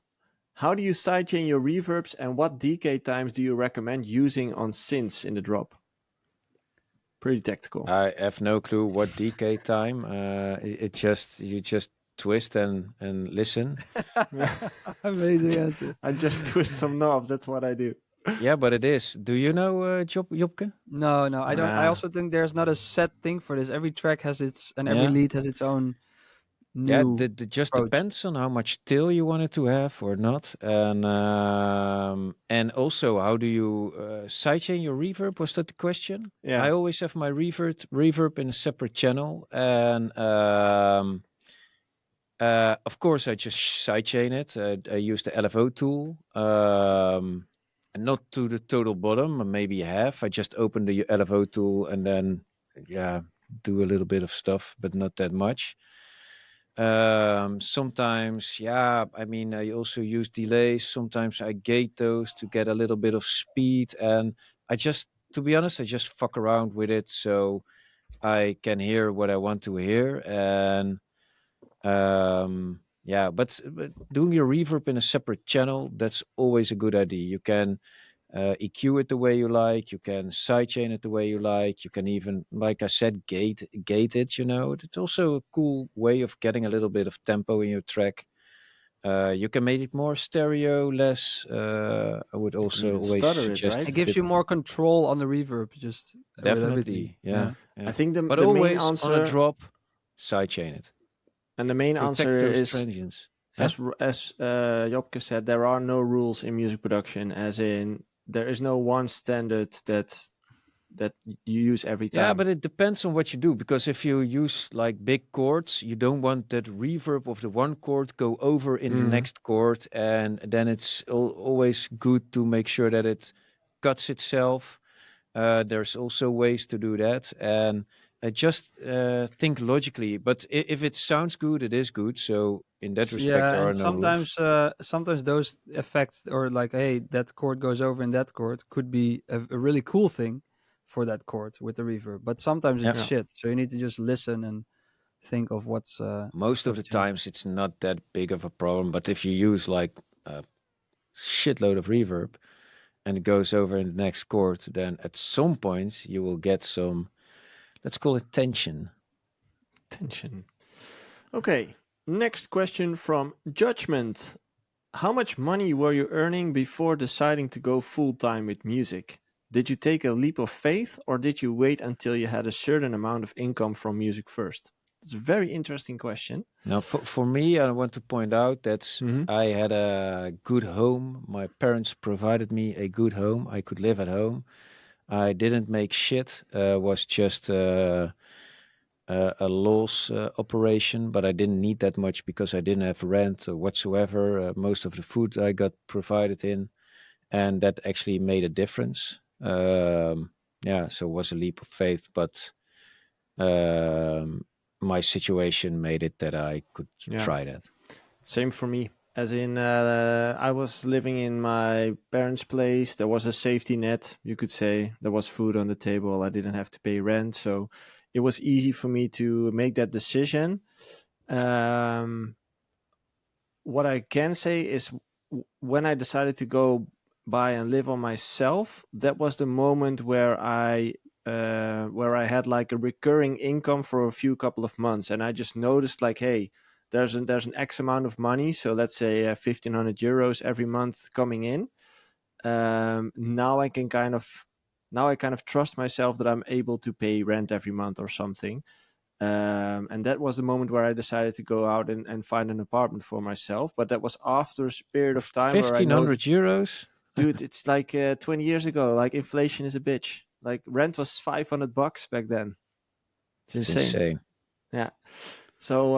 S1: How do you sidechain your reverbs, and what decay times do you recommend using on synths in the drop? Pretty tactical.
S2: I have no clue what decay time. You just twist and listen.
S3: Amazing answer.
S1: I just twist some knobs. That's what I do.
S2: Yeah, but it is. Do you know Jobke?
S3: No, I don't. I
S1: Ah.
S3: also think there's not a set thing for this. Every track has its, and every
S2: Yeah.
S3: lead has its own
S2: Yeah,
S3: new
S2: that just
S3: approach.
S2: depends on how much tail you want it to have or not, and also how do you sidechain your reverb? Was that the question?
S1: Yeah.
S2: I always have my reverb in a separate channel, and of course I just sidechain it. I use the LFO tool, and not to the total bottom, maybe half. I just open the LFO tool and then yeah, do a little bit of stuff, but not that much. Sometimes, yeah, I mean, I also use delays. Sometimes I gate those to get a little bit of speed. And I just, to be honest, I just fuck around with it so I can hear what I want to hear. And yeah, but doing your reverb in a separate channel, that's always a good idea. You can EQ it the way you like. You can sidechain it the way you like. You can even, like I said, gate it. You know, it's also a cool way of getting a little bit of tempo in your track. You can make it more stereo, less. I would
S1: You can
S2: also
S1: even
S2: always
S1: stutter it,
S2: suggest
S3: It
S1: right?
S2: a
S3: gives
S2: bit
S3: you more control on the reverb, just with everything.
S2: definitely, yeah,
S3: Yeah.
S1: I
S2: yeah.
S1: think
S2: But
S1: the main
S2: always on a
S1: answer
S2: drop, sidechain it.
S1: and the main answer
S2: Protect those
S1: is
S2: transients. Yeah.
S1: as Jopke said, there are no rules in music production, as in there is no one standard that you use every
S2: Yeah,
S1: time.
S2: but it depends on what you do because if you use like big chords, you don't want that reverb of the one chord go over in the
S1: Mm.
S2: next chord, and then it's always good to make sure that it cuts itself. There's also ways to do that, and just think logically. But if it sounds good, it is good. So in that respect,
S3: Yeah,
S2: there are
S3: and
S2: no rules.
S3: sometimes those effects, or like, hey, that chord goes over in that chord, could be a really cool thing for that chord with the reverb. But sometimes
S2: Yeah,
S3: it's
S1: Yeah.
S3: shit, so you need to just listen and think of
S2: most of
S3: what's
S2: the
S3: changing.
S2: times it's not that big of a problem. But if you use like a shitload of reverb and it goes over in the next chord, then at some point you will get some, let's call it tension.
S1: Tension. Okay. Next question from Judgment. How much money were you earning before deciding to go full time with music? Did you take a leap of faith or did you wait until you had a certain amount of income from music first? It's a very interesting question.
S2: Now, for me, I want to point out that
S1: Mm-hmm.
S2: I had a good home. My parents provided me a good home. I could live at home. I didn't make shit. Was just a loss operation, but I didn't need that much because I didn't have rent whatsoever. Most of the food I got provided in, and that actually made a difference. Yeah, so it was a leap of faith, but my situation made it that I could
S1: Yeah.
S2: try that.
S1: Same for me. As in, I was living in my parents' place. There was a safety net, you could say. There was food on the table. I didn't have to pay rent. So it was easy for me to make that decision. Um, what I can say is when I decided to go by and live on myself, that was the moment where I had like a recurring income for a few couple of months, and I just noticed like, hey, there's an X amount of money, so let's say 1,500 euros every month coming in. Now I kind of trust myself that I'm able to pay rent every month or something. And that was the moment where I decided to go out and find an apartment for myself. But that was after a period of time where I know,
S2: 1,500 euros?
S1: dude, it's like 20 years ago. Like inflation is a bitch. Like rent was $500 back then. It's
S2: It's
S1: insane.
S2: insane.
S1: Yeah. So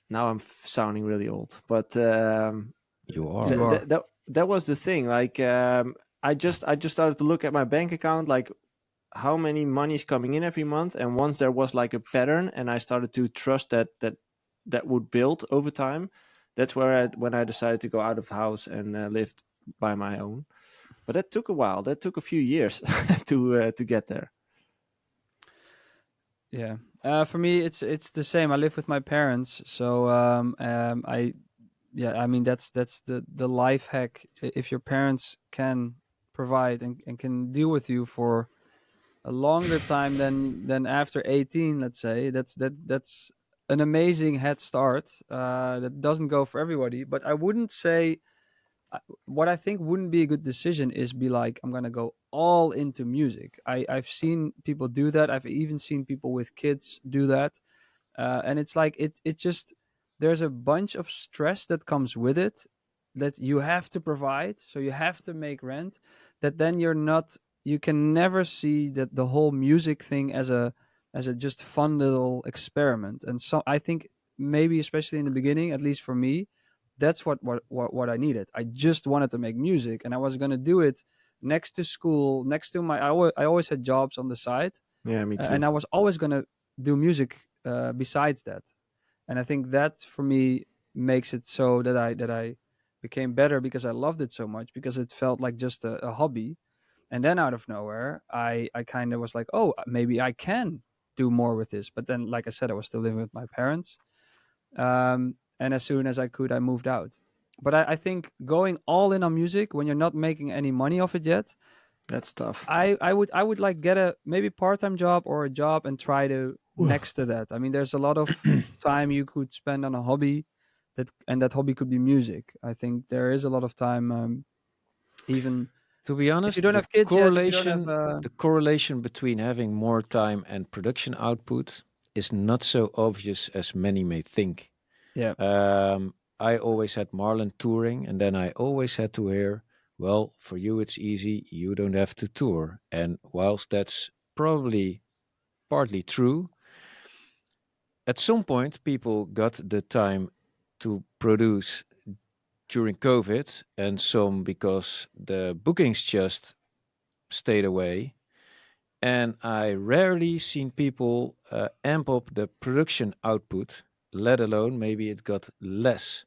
S1: now I'm sounding really old, but
S2: You
S3: You
S2: are.
S3: are.
S1: that was the thing. Like I just started to look at my bank account, like how many money's coming in every month, and once there was like a pattern and I started to trust that would build over time, that's when I decided to go out of the house and lived by my own. But that took a while. That took a few years to get there.
S3: Yeah. For me, it's the same. I live with my parents, so I mean that's the life hack. If your parents can provide and can deal with you for a longer time than after 18, let's say, that's an amazing head start. That doesn't go for everybody, but I wouldn't say what I think wouldn't be a good decision is be like, I'm gonna go all into music. I've seen people do that. I've even seen people with kids do that. and it's like it just there's a bunch of stress that comes with it that you have to provide, so you have to make rent, that then you can never see that the whole music thing as a just fun little experiment. And so I think maybe especially in the beginning, at least for me, that's what I needed. I just wanted to make music, and I was going to do it next to school, next to I always had jobs on the side,
S1: Yeah, me too.
S3: and I was always going to do music besides that. And I think that for me makes it so that I became better because I loved it so much, because it felt like just a hobby. And then out of nowhere, I kind of was like, oh, maybe I can do more with this. But then, like I said, I was still living with my parents, and as soon as I could, I moved out. But I think going all in on music when you're not making any money off it yet,
S1: That's tough.
S3: I would like get a maybe part-time job or a job and try to next to that. I mean, there's a lot of time you could spend on a hobby, that hobby could be music. I think there is a lot of time, even
S2: To be
S3: if you
S2: honest,
S3: don't have kids yet, if you don't have
S2: the correlation between having more time and production output is not so obvious as many may think.
S3: yeah.
S2: I always had Marlon touring, and then I always had to hear, well, for you it's easy, you don't have to tour. And whilst that's probably partly true, at some point people got the time to produce during COVID, and some because the bookings just stayed away. And I rarely seen people amp up the production output, let alone maybe it got less.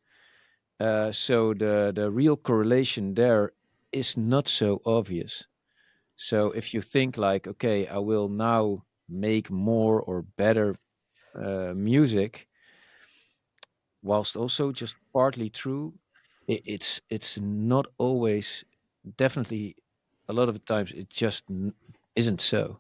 S2: So the real correlation there is not so obvious. So if you think like, okay, I will now make more or better music, whilst also just partly true, it's not always, definitely a lot of the times it just isn't so.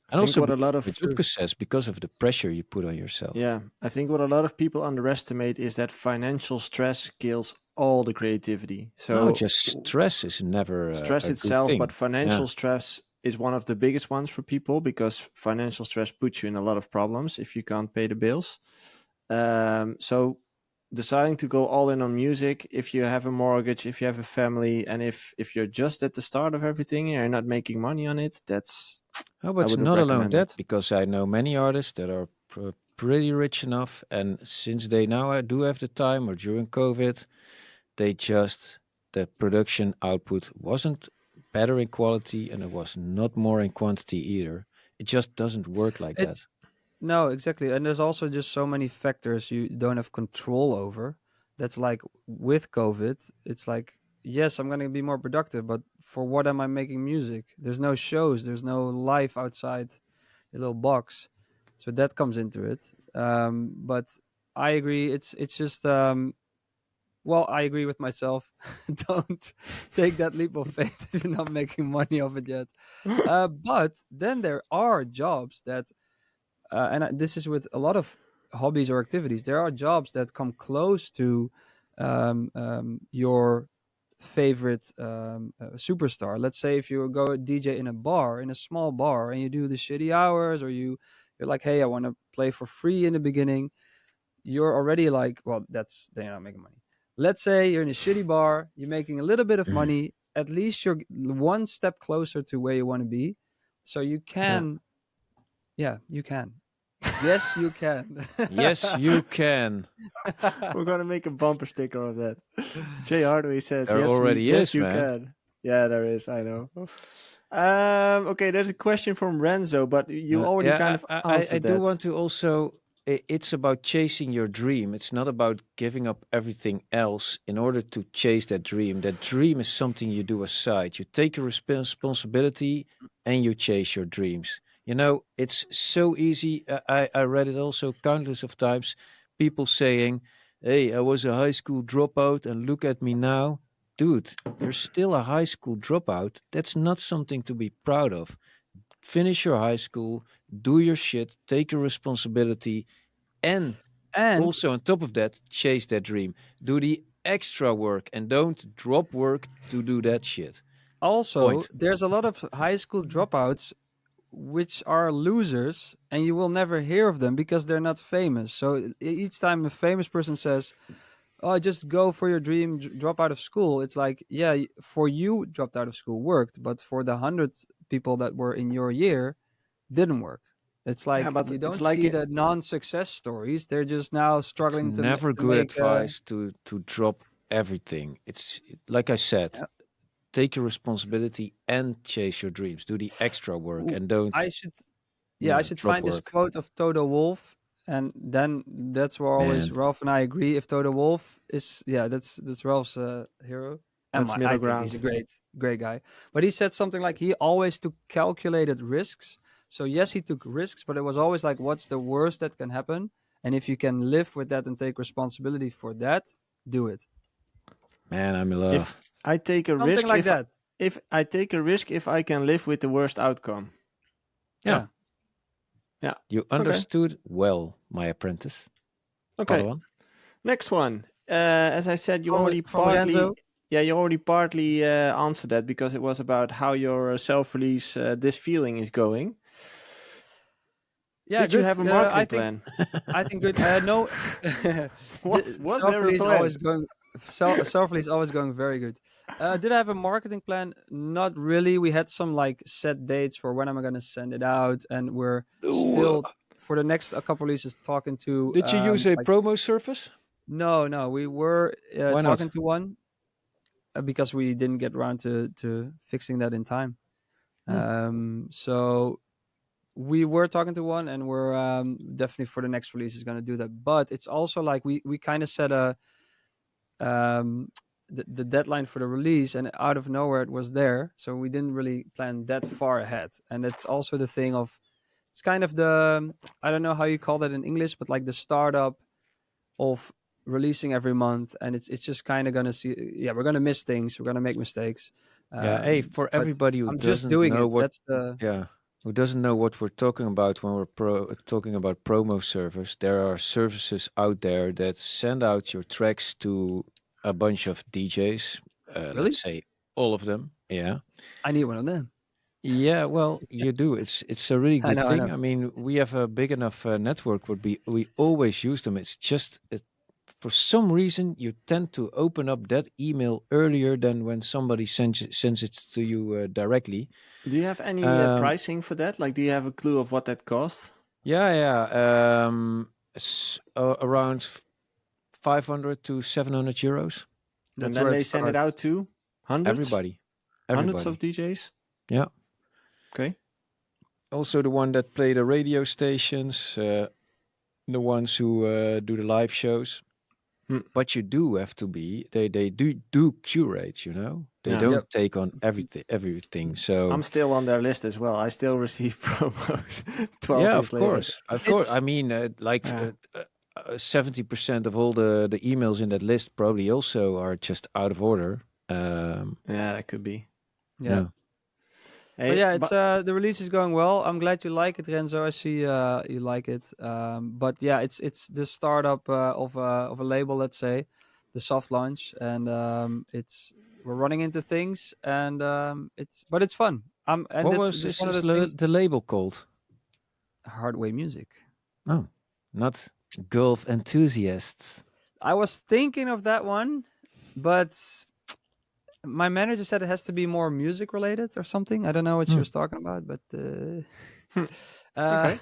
S1: I
S2: And
S1: think
S2: also,
S1: what a lot of
S2: Joepke says, because of the pressure you put on yourself.
S1: Yeah, I think what a lot of people underestimate is that financial stress kills all the creativity.
S2: No,
S1: So
S2: just stress is never
S1: stress
S2: a good
S1: itself, but
S2: thing. Yeah.
S1: financial stress is one of the biggest ones for people, because financial stress puts you in a lot of problems if you can't pay the bills. So deciding to go all in on music, if you have a mortgage, if you have a family, and if you're just at the start of everything and you're not making money on it, that's
S2: Oh,
S1: I
S2: but it's
S1: wouldn't
S2: not alone
S1: recommend
S2: that,
S1: it.
S2: because I know many artists that are pretty rich enough, and since they now do have the time, or during COVID, they just, the production output wasn't better in quality and it was not more in quantity either. It just doesn't work like that.
S3: It's No, exactly. And there's also just so many factors you don't have control over. That's like with COVID, it's like, yes, I'm going to be more productive, but for what am I making music? There's no shows, there's no life outside a little box. So that comes into it. But I agree. It's just well, I agree with myself. Don't take that leap of faith if you're not making money off it yet. But then there are jobs that this is with a lot of hobbies or activities. There are jobs that come close to your favorite superstar. Let's say if you go DJ in a bar, in a small bar, and you do the shitty hours, or you're like, hey, I want to play for free in the beginning. You're already like, well, that's they're not making money. Let's say you're in a shitty bar, you're making a little bit of money. At least you're one step closer to where you want to be. So you
S1: Yeah.
S3: can, yeah, you can. Yes, you can.
S2: Yes, you can.
S1: We're gonna make a bumper sticker of that. Jay Hardway says,
S2: There
S1: "Yes,
S2: already
S1: yes,
S2: is,
S1: you
S2: man.
S1: can." Yeah, there is. I know. Okay, there's a question from Renzo, but you already kind
S2: Yeah,
S1: of
S2: I
S1: answered
S2: do
S1: that.
S2: want to also. It's about chasing your dream. It's not about giving up everything else in order to chase that dream. That dream is something you do aside. You take your responsibility and you chase your dreams. You know, it's so easy. I read it also countless of times. People saying, "Hey, I was a high school dropout, and look at me now." Dude, you're still a high school dropout. That's not something to be proud of. Finish your high school, do your shit, take your responsibility, and
S3: And
S2: also on top of that, chase that dream. Do the extra work and don't drop work to do that shit.
S3: also,
S2: Point.
S3: there's a lot of high school dropouts which are losers, and you will never hear of them because they're not famous. So each time a famous person says, "Oh, just go for your dream, drop out of school," it's like, yeah, for you, dropped out of school worked, but for the hundreds people that were in your year, didn't work. It's
S1: Yeah,
S3: like
S1: but
S3: you
S1: it's
S3: don't
S1: like
S3: see the non-success stories. They're just now
S2: It's
S3: struggling
S2: never
S3: to
S2: good
S3: make.
S2: advice to drop everything. Like I said,
S3: Yeah.
S2: take your responsibility and chase your dreams. Do the extra work
S3: Ooh,
S2: and don't
S3: I should, yeah, I should
S2: drop
S3: find this
S2: work.
S3: quote of Toto Wolff, and then that's where always
S2: Man,
S3: Ralph and I agree. If Toto Wolff is, yeah, that's Ralph's hero, and
S1: that's
S3: my,
S1: middle
S3: I think he's
S1: ground.
S3: a great guy. But he said something like he always took calculated risks. So yes, he took risks, but it was always like, what's the worst that can happen? And if you can live with that and take responsibility for that, do it.
S2: man, I'm in
S1: If
S2: love.
S1: I take a
S3: Something
S1: risk,
S3: like that.
S1: if I take a risk, if I can live with the worst outcome.
S2: Yeah,
S3: Yeah.
S1: Yeah.
S2: you
S1: Okay.
S2: understood well, my apprentice.
S1: Okay.
S2: Padawan.
S1: Next one. As I said, you already
S3: From
S1: partly,
S3: Renzo.
S1: yeah, you already partly answered that because it was about how your self-release, this feeling is going.
S3: Yeah,
S1: Did you
S3: good.
S1: have a
S3: I
S1: marketing
S3: think
S1: plan?
S3: good. No,
S1: Was there a
S3: self-release
S1: plan?
S3: always going. Self-release always going very good. Did I have a marketing plan? Not really. We had some like set dates for when am I going to send it out, and we're
S2: Ooh,
S3: still for the next couple releases talking to.
S2: did you use a
S3: Like
S2: promo service?
S3: no, we were
S2: Why not?
S3: talking to one because we didn't get around to fixing that in time.
S2: Hmm.
S3: So we were talking to one, and we're definitely for the next release is going to do that. But it's also like we kind of set a um the deadline for the release, and out of nowhere it was there, so we didn't really plan that far ahead. And it's also the thing of, it's kind of the, I don't know how you call that in English, but like the startup of releasing every month. And it's just kind of gonna see, yeah, we're gonna miss things, we're gonna make mistakes,
S2: Yeah, hey, for
S3: but
S2: everybody who
S3: I'm just
S2: doesn't
S3: doing
S2: know
S3: it.
S2: what,
S3: That's the
S2: yeah, who doesn't know what we're talking about when we're talking about promo servers, there are services out there that send out your tracks to a bunch of DJs,
S3: really,
S2: let's say all of them. Yeah.
S3: I need one of them.
S2: Yeah, well, you do. It's a really
S3: I
S2: good
S3: know, I
S2: thing.
S3: know.
S2: I mean, we have a big enough network where we always use them. It's just for some reason you tend to open up that email earlier than when somebody sends it to you directly.
S1: Do you have any
S2: Um,
S1: pricing for that? Like, do you have a clue of what that costs?
S2: yeah. Around 500 to 700 euros.
S1: And
S3: That's
S1: then
S3: where it
S1: they send it out
S3: starts.
S1: to hundreds,
S2: Everybody,
S1: hundreds of
S2: everybody.
S1: DJs.
S2: Yeah.
S1: Okay.
S2: Also the one that play the radio stations, the ones who do the live shows.
S1: Hmm.
S2: But you do have to be they do curate, you know. They
S1: Yeah.
S2: don't
S3: Yep.
S2: take on everything. So
S1: I'm still on their list as well. I still receive promos 12
S2: yeah,
S1: years later.
S2: of course.
S3: It's
S2: I mean,
S1: Yeah.
S2: 70% of all the emails in that list probably also are just out of order.
S1: Yeah, that could be.
S3: yeah.
S2: Yeah.
S3: But
S1: Hey,
S3: yeah, it's
S1: but
S3: the release is going well. I'm glad you like it, Renzo. I see you like it. But yeah, it's the startup of a label, let's say, the soft launch, and it's we're running into things, and it's fun. And
S2: What
S3: that's
S2: was
S3: that's
S2: is
S3: one of
S2: this
S3: the things.
S2: the label called?
S3: Hardway Music.
S2: Oh, not Gulf Enthusiasts.
S3: I was thinking of that one, but my manager said it has to be more music related or something. I don't know what she
S2: Hmm.
S3: was talking about, but
S1: hmm,
S3: uh,
S1: okay.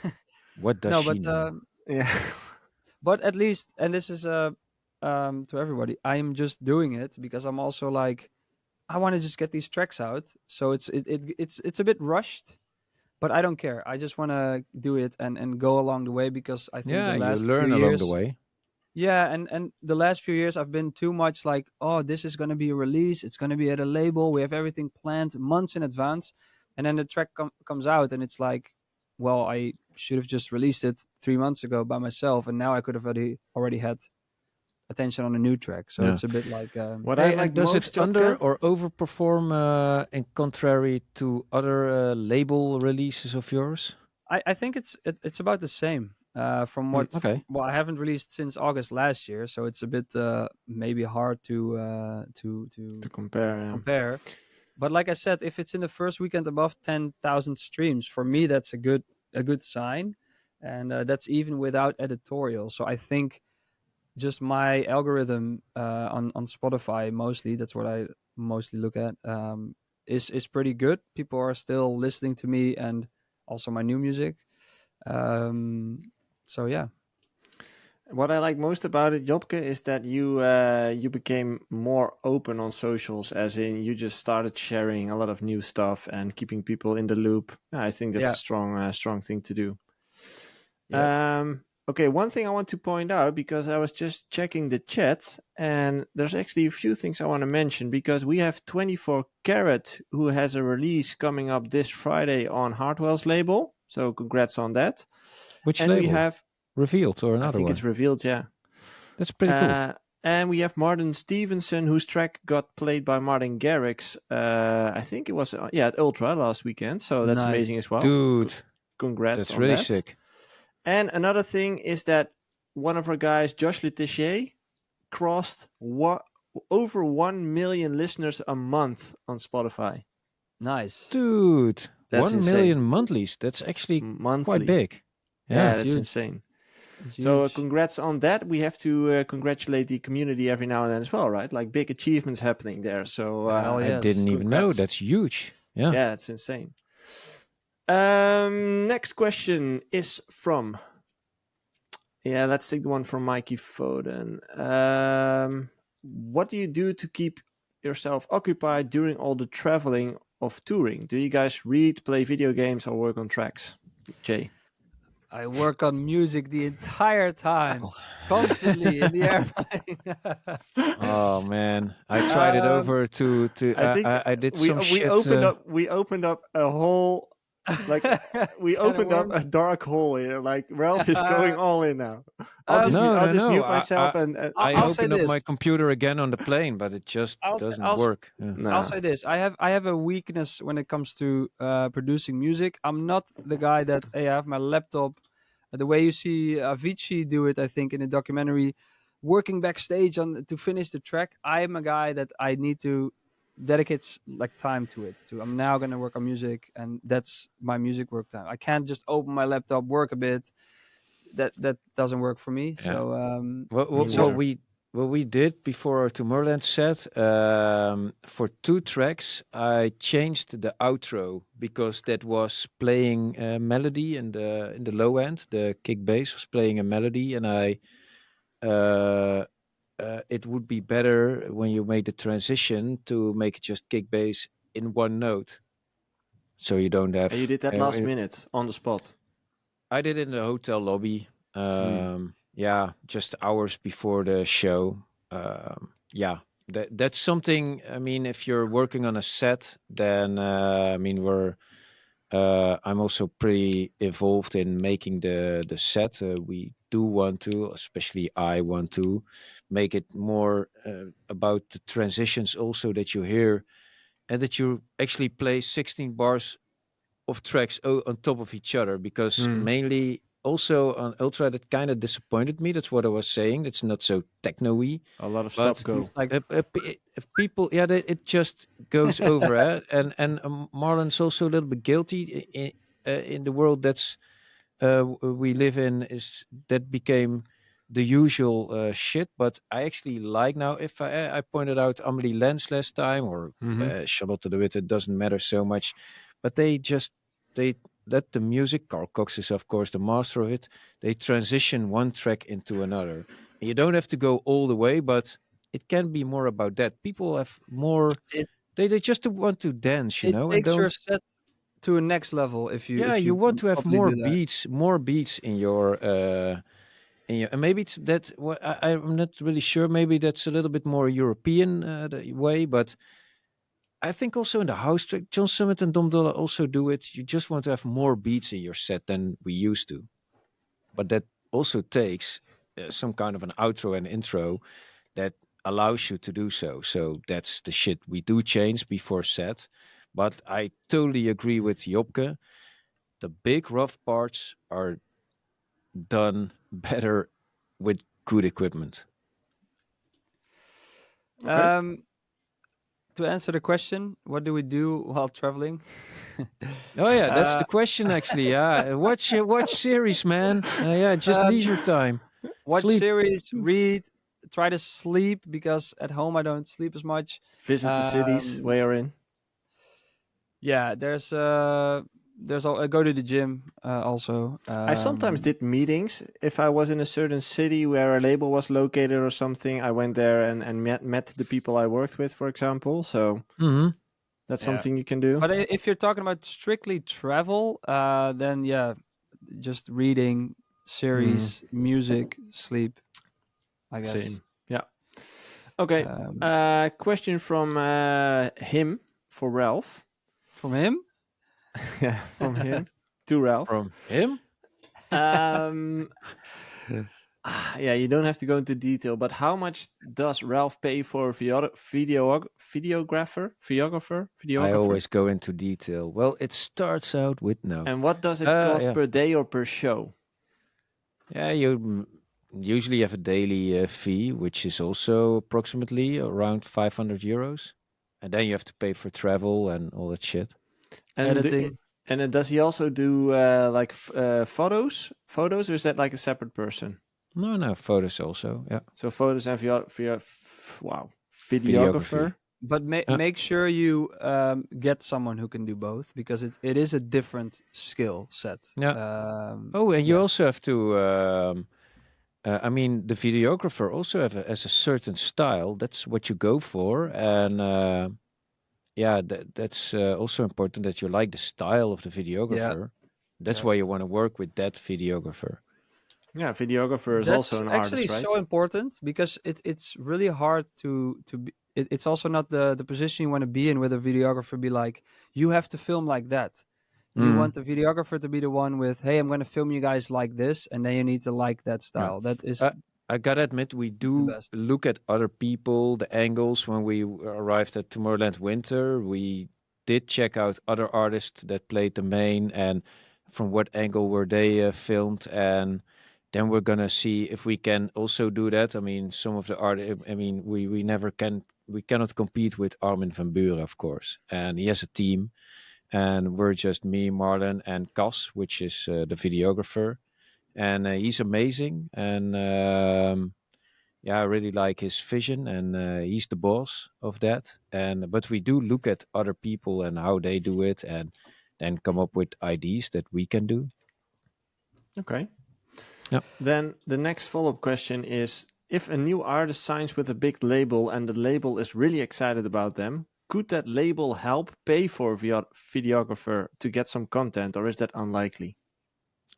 S2: What does
S3: no,
S2: she know?
S1: Yeah.
S3: but at least, and this is to everybody, I am just doing it because I'm also like, I want to just get these tracks out. So it's a bit rushed, but I don't care. I just want to do it and go along the way, because I think the
S2: Yeah, you
S3: last few
S2: learn along the
S3: years,
S2: way.
S3: yeah, and the last few years I've been too much like, oh, this is going to be a release, it's going to be at a label, we have everything planned months in advance, and then the track comes out and it's like, well, I should have just released it 3 months ago by myself, and now I could have already had attention on a new track. So
S2: Yeah.
S3: it's a bit like
S1: What I
S2: Hey, and
S1: like
S2: does it
S1: most,
S2: under
S1: Jobke?
S2: or overperform in contrary to other label releases of yours?
S3: I think it's about the same. From
S1: Hmm,
S3: what
S2: Okay.
S3: well, I haven't released since August last year, so it's a bit maybe hard to
S1: to compare.
S3: compare. But like I said, if it's in the first weekend above 10,000 streams, for me that's a good sign, and that's even without editorial. So I think just my algorithm on Spotify mostly, that's what I mostly look at, is pretty good. People are still listening to me and also my new music. So yeah.
S1: What I like most about it, Jobke, is that you became more open on socials, as in you just started sharing a lot of new stuff and keeping people in the loop. I think that's
S3: Yeah.
S1: a strong thing to do.
S3: Yeah.
S1: Okay, one thing I want to point out, because I was just checking the chat, and there's actually a few things I want to mention, because we have 24 Carat, who has a release coming up this Friday on Hardwell's label. So congrats on that.
S2: Which
S1: And we
S2: label?
S1: have,
S2: Revealed or
S1: I
S2: another
S1: think
S2: one?
S1: it's revealed, yeah.
S2: That's pretty cool.
S1: And we have Martin Stevenson, whose track got played by Martin Garrix. I think it was at Ultra last weekend. So that's
S3: Nice.
S1: amazing as well.
S2: Dude,
S1: Congrats
S2: that's
S1: on
S2: really
S1: that.
S2: sick.
S1: And another thing is that one of our guys, Josh Letichier, crossed over 1 million listeners a month on Spotify.
S3: Nice.
S2: Dude,
S1: That's
S2: 1 million
S1: insane.
S2: monthlies. That's actually
S1: Monthly.
S2: quite big.
S1: Yeah,
S2: Yeah.
S1: that's
S3: huge.
S1: insane.
S3: It's
S1: So
S3: huge.
S1: congrats on that. We have to congratulate the community every now and then as well, right? Like big achievements happening there. So
S3: Hell
S2: I
S3: yes.
S2: didn't even know.
S1: congrats.
S2: That's huge. Yeah.
S1: Yeah, it's insane. Next question is from. Yeah, let's take the one from Mikey Foden. What do you do to keep yourself occupied during all the traveling of touring? Do you guys read, play video games, or work on tracks? Jay.
S3: I work on music the entire time, constantly in the airplane.
S2: Oh man, I tried it over to
S1: I think
S2: I did
S1: we
S2: some
S1: we
S2: shit.
S1: opened up a whole like we
S3: Can of
S1: opened up
S3: worms.
S1: a dark hole here. Like Ralph is going all in now. I'll just
S2: No,
S1: I'll
S2: no,
S1: just
S2: no.
S1: mute myself and
S2: I
S3: I'll say
S2: opened up
S3: this.
S2: my computer again on the plane, but it just doesn't
S3: I'll
S2: work. Yeah.
S1: no.
S3: I'll say this. I have a weakness when it comes to producing music. I'm not the guy that hey, I have my laptop. The way you see Avicii do it, I think in a documentary, working backstage on to finish the track. I am a guy that I need to dedicate like time to it. To I'm now gonna work on music, and that's my music work time. I can't just open my laptop, work a bit. That doesn't work for me.
S2: Yeah.
S3: So
S2: What,
S1: Me
S2: what,
S1: neither.
S2: what we did before our Tomorrowland set, for 2 tracks, I changed the outro because that was playing a melody in the low end. The kick bass was playing a melody, and uh, it would be better when you made the transition to make it just kick bass in one note, so you don't have.
S1: And you did that last minute on the spot.
S2: I did it in the hotel lobby.
S1: Hmm.
S2: Yeah, just hours before the show. Yeah, that's something. I mean, if you're working on a set, then I mean, I'm also pretty involved in making the set. We do want to, especially I want to, make it more about the transitions also that you hear, and that you actually play 16 bars of tracks on top of each other, because
S1: Hmm.
S2: mainly also on Ultra that kind of disappointed me. That's what I was saying. It's not so techno-y,
S1: A lot of stop
S2: but
S1: go.
S3: feels like
S2: if people, yeah, it just goes over. And Marlon's also a little bit guilty in the world that's we live in, is that became the usual shit. But I actually like now, if I pointed out Amelie Lens last time, or
S1: Mm-hmm.
S2: Charlotte de Witte, doesn't matter so much, but they let the music, Carl Cox is of course the master of it, they transition one track into another, and you don't have to go all the way, but it can be more about that. People have more,
S3: it
S2: they just want to dance,
S3: it
S2: and
S3: takes your
S2: don't.
S3: set to a next level
S2: Yeah,
S3: if
S2: you
S3: you
S2: want to have
S3: properly do that.
S2: more beats in your, and maybe it's that. I'm not really sure. Maybe that's a little bit more European the way, but I think also in the house track, John Summit and Dom Dollar also do it. You just want to have more beats in your set than we used to, but that also takes some kind of an outro and intro that allows you to do so. So that's the shit we do change before set. But I totally agree with Jopke. The big rough parts are done better with good equipment.
S1: Okay.
S3: Um, to answer the question, what do we do while traveling?
S2: Oh yeah, that's
S3: Uh,
S2: the question actually. Yeah, watch series, man. Yeah, just
S3: um,
S2: leisure time.
S3: watch
S2: Sleep.
S3: series, read, try to sleep because at home I don't sleep as much.
S1: Visit the cities
S3: Um,
S1: where you're in.
S3: yeah, I go to the gym also.
S1: I sometimes did meetings. If I was in a certain city where a label was located or something, I went there and met the people I worked with, for example. So
S2: Hmm.
S1: that's
S3: Yeah.
S1: something you can do.
S3: But if you're talking about strictly travel, then yeah, just reading, series, music, sleep, I guess.
S1: Same. Yeah. Okay.
S3: Um,
S1: Question from him for Ralph.
S3: from him?
S1: Yeah, from him to Ralph.
S2: From him?
S1: Um, yeah, you don't have to go into detail, but how much does Ralph pay for a videographer?
S2: I
S1: Videographer?
S2: always go into detail. Well, it starts out with no.
S1: And what does it cost
S2: Yeah.
S1: per day or per show?
S2: Yeah, you usually have a daily fee, which is also approximately around 500 euros. And then you have to pay for travel and all that shit.
S1: And
S3: Editing.
S1: does he also do like photos? Photos, or is that like a separate person?
S2: No, photos also. Yeah.
S1: So photos and wow,
S2: Videography.
S1: videographer.
S3: But
S2: Yeah.
S3: make sure you get someone who can do both because it is a different skill set.
S2: Yeah. Oh, and you
S3: yeah.
S2: also have to. I mean, the videographer also has a certain style. That's what you go for, and yeah, that's also important that you like the style of the
S3: Yeah.
S2: videographer. That's
S3: Yeah.
S2: why you want to work with that videographer.
S1: Yeah, videographer is
S3: That's
S1: also an
S3: actually
S1: artist,
S3: so
S1: right?
S3: important because it's really hard to be. It's also not the position you want to be in with a videographer. Be like, you have to film like that. You
S2: Mm,
S3: want the videographer to be the one with, hey, I'm going to film you guys like this, and then you need to like that
S2: yeah.
S3: style. That is
S2: I gotta admit, we
S3: the
S2: do
S3: best.
S2: look at other people, the angles. When we arrived at Tomorrowland Winter, we did check out other artists that played the main and from what angle were they filmed, and then we're gonna see if we can also do that. I mean, some of the art. I mean, we never can. We cannot compete with Armin van Buren, of course, and he has a team, and we're just me, Marlon, and Cas, which is the videographer, and he's amazing. And yeah, I really like his vision, and he's the boss of that. And but we do look at other people and how they do it, and then come up with ideas that we can do.
S1: Okay.
S2: Yeah.
S1: Then the next follow-up question is, if a new artist signs with a big label and the label is really excited about them, could that label help pay for a videographer to get some content, or is that unlikely?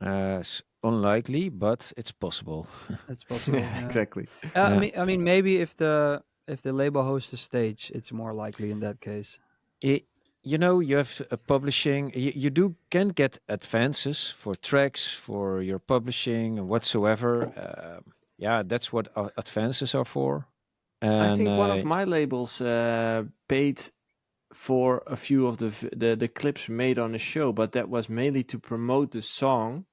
S2: It's unlikely, but it's possible.
S3: It's possible.
S1: Yeah,
S3: Yeah.
S1: exactly.
S2: Yeah.
S3: I mean, maybe if the label hosts a stage, it's more likely in that case.
S2: It, you know, you have a publishing. You do can get advances for tracks for your publishing and whatsoever. Yeah, that's what advances are for.
S1: I
S2: And
S1: think one of my labels paid for a few of the clips made on the show, but that was mainly to promote the song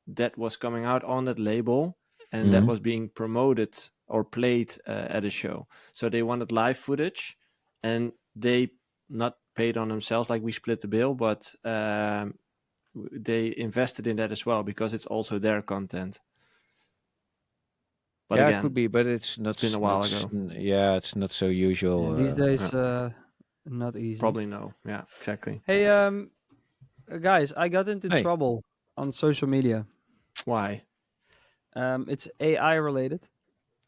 S1: that was coming out on that label, and that
S2: Mhm.
S1: was being promoted or played at a show. So they wanted live footage, and they not paid on themselves, like we split the bill, but they invested in that as well because it's also their content. But
S2: Yeah, it could
S1: again,
S2: be, but it's not.
S1: it's been a while ago.
S2: Yeah, it's not so usual.
S3: Yeah, these days,
S1: Yeah.
S3: not easy.
S1: Probably no. Yeah, exactly.
S3: Hey, guys, I got into
S2: Hey.
S3: trouble on social media.
S1: Why?
S3: It's AI related,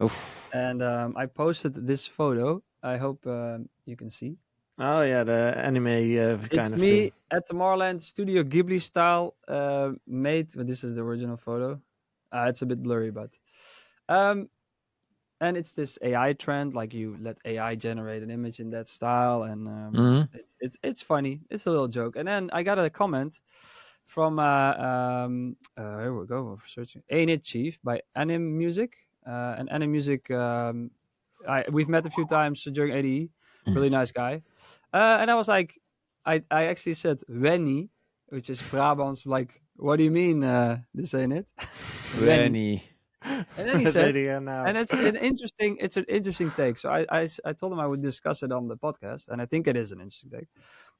S2: Oof.
S3: and I posted this photo. I hope you can see.
S1: Oh yeah, the anime
S3: It's
S1: kind of
S3: me
S1: thing.
S3: at Tomorrowland Studio Ghibli style, made. But this is the original photo. It's a bit blurry, but and it's this AI trend. Like you let AI generate an image in that style, and
S2: Mhm.
S3: it's funny. It's a little joke. And then I got a comment from here we go. We're searching Ain't It Chief by Anim Music. And Anim Music, we've met a few times during ADE. Really nice guy. And I was like, I actually said Wenny, which is Brabants. Like, what do you mean? This ain't it. Wenny.
S2: Rennie.
S3: And then he
S1: Say
S3: said,
S1: it again now.
S3: and it's an interesting take. So I told him I would discuss it on the podcast, and I think it is an interesting take.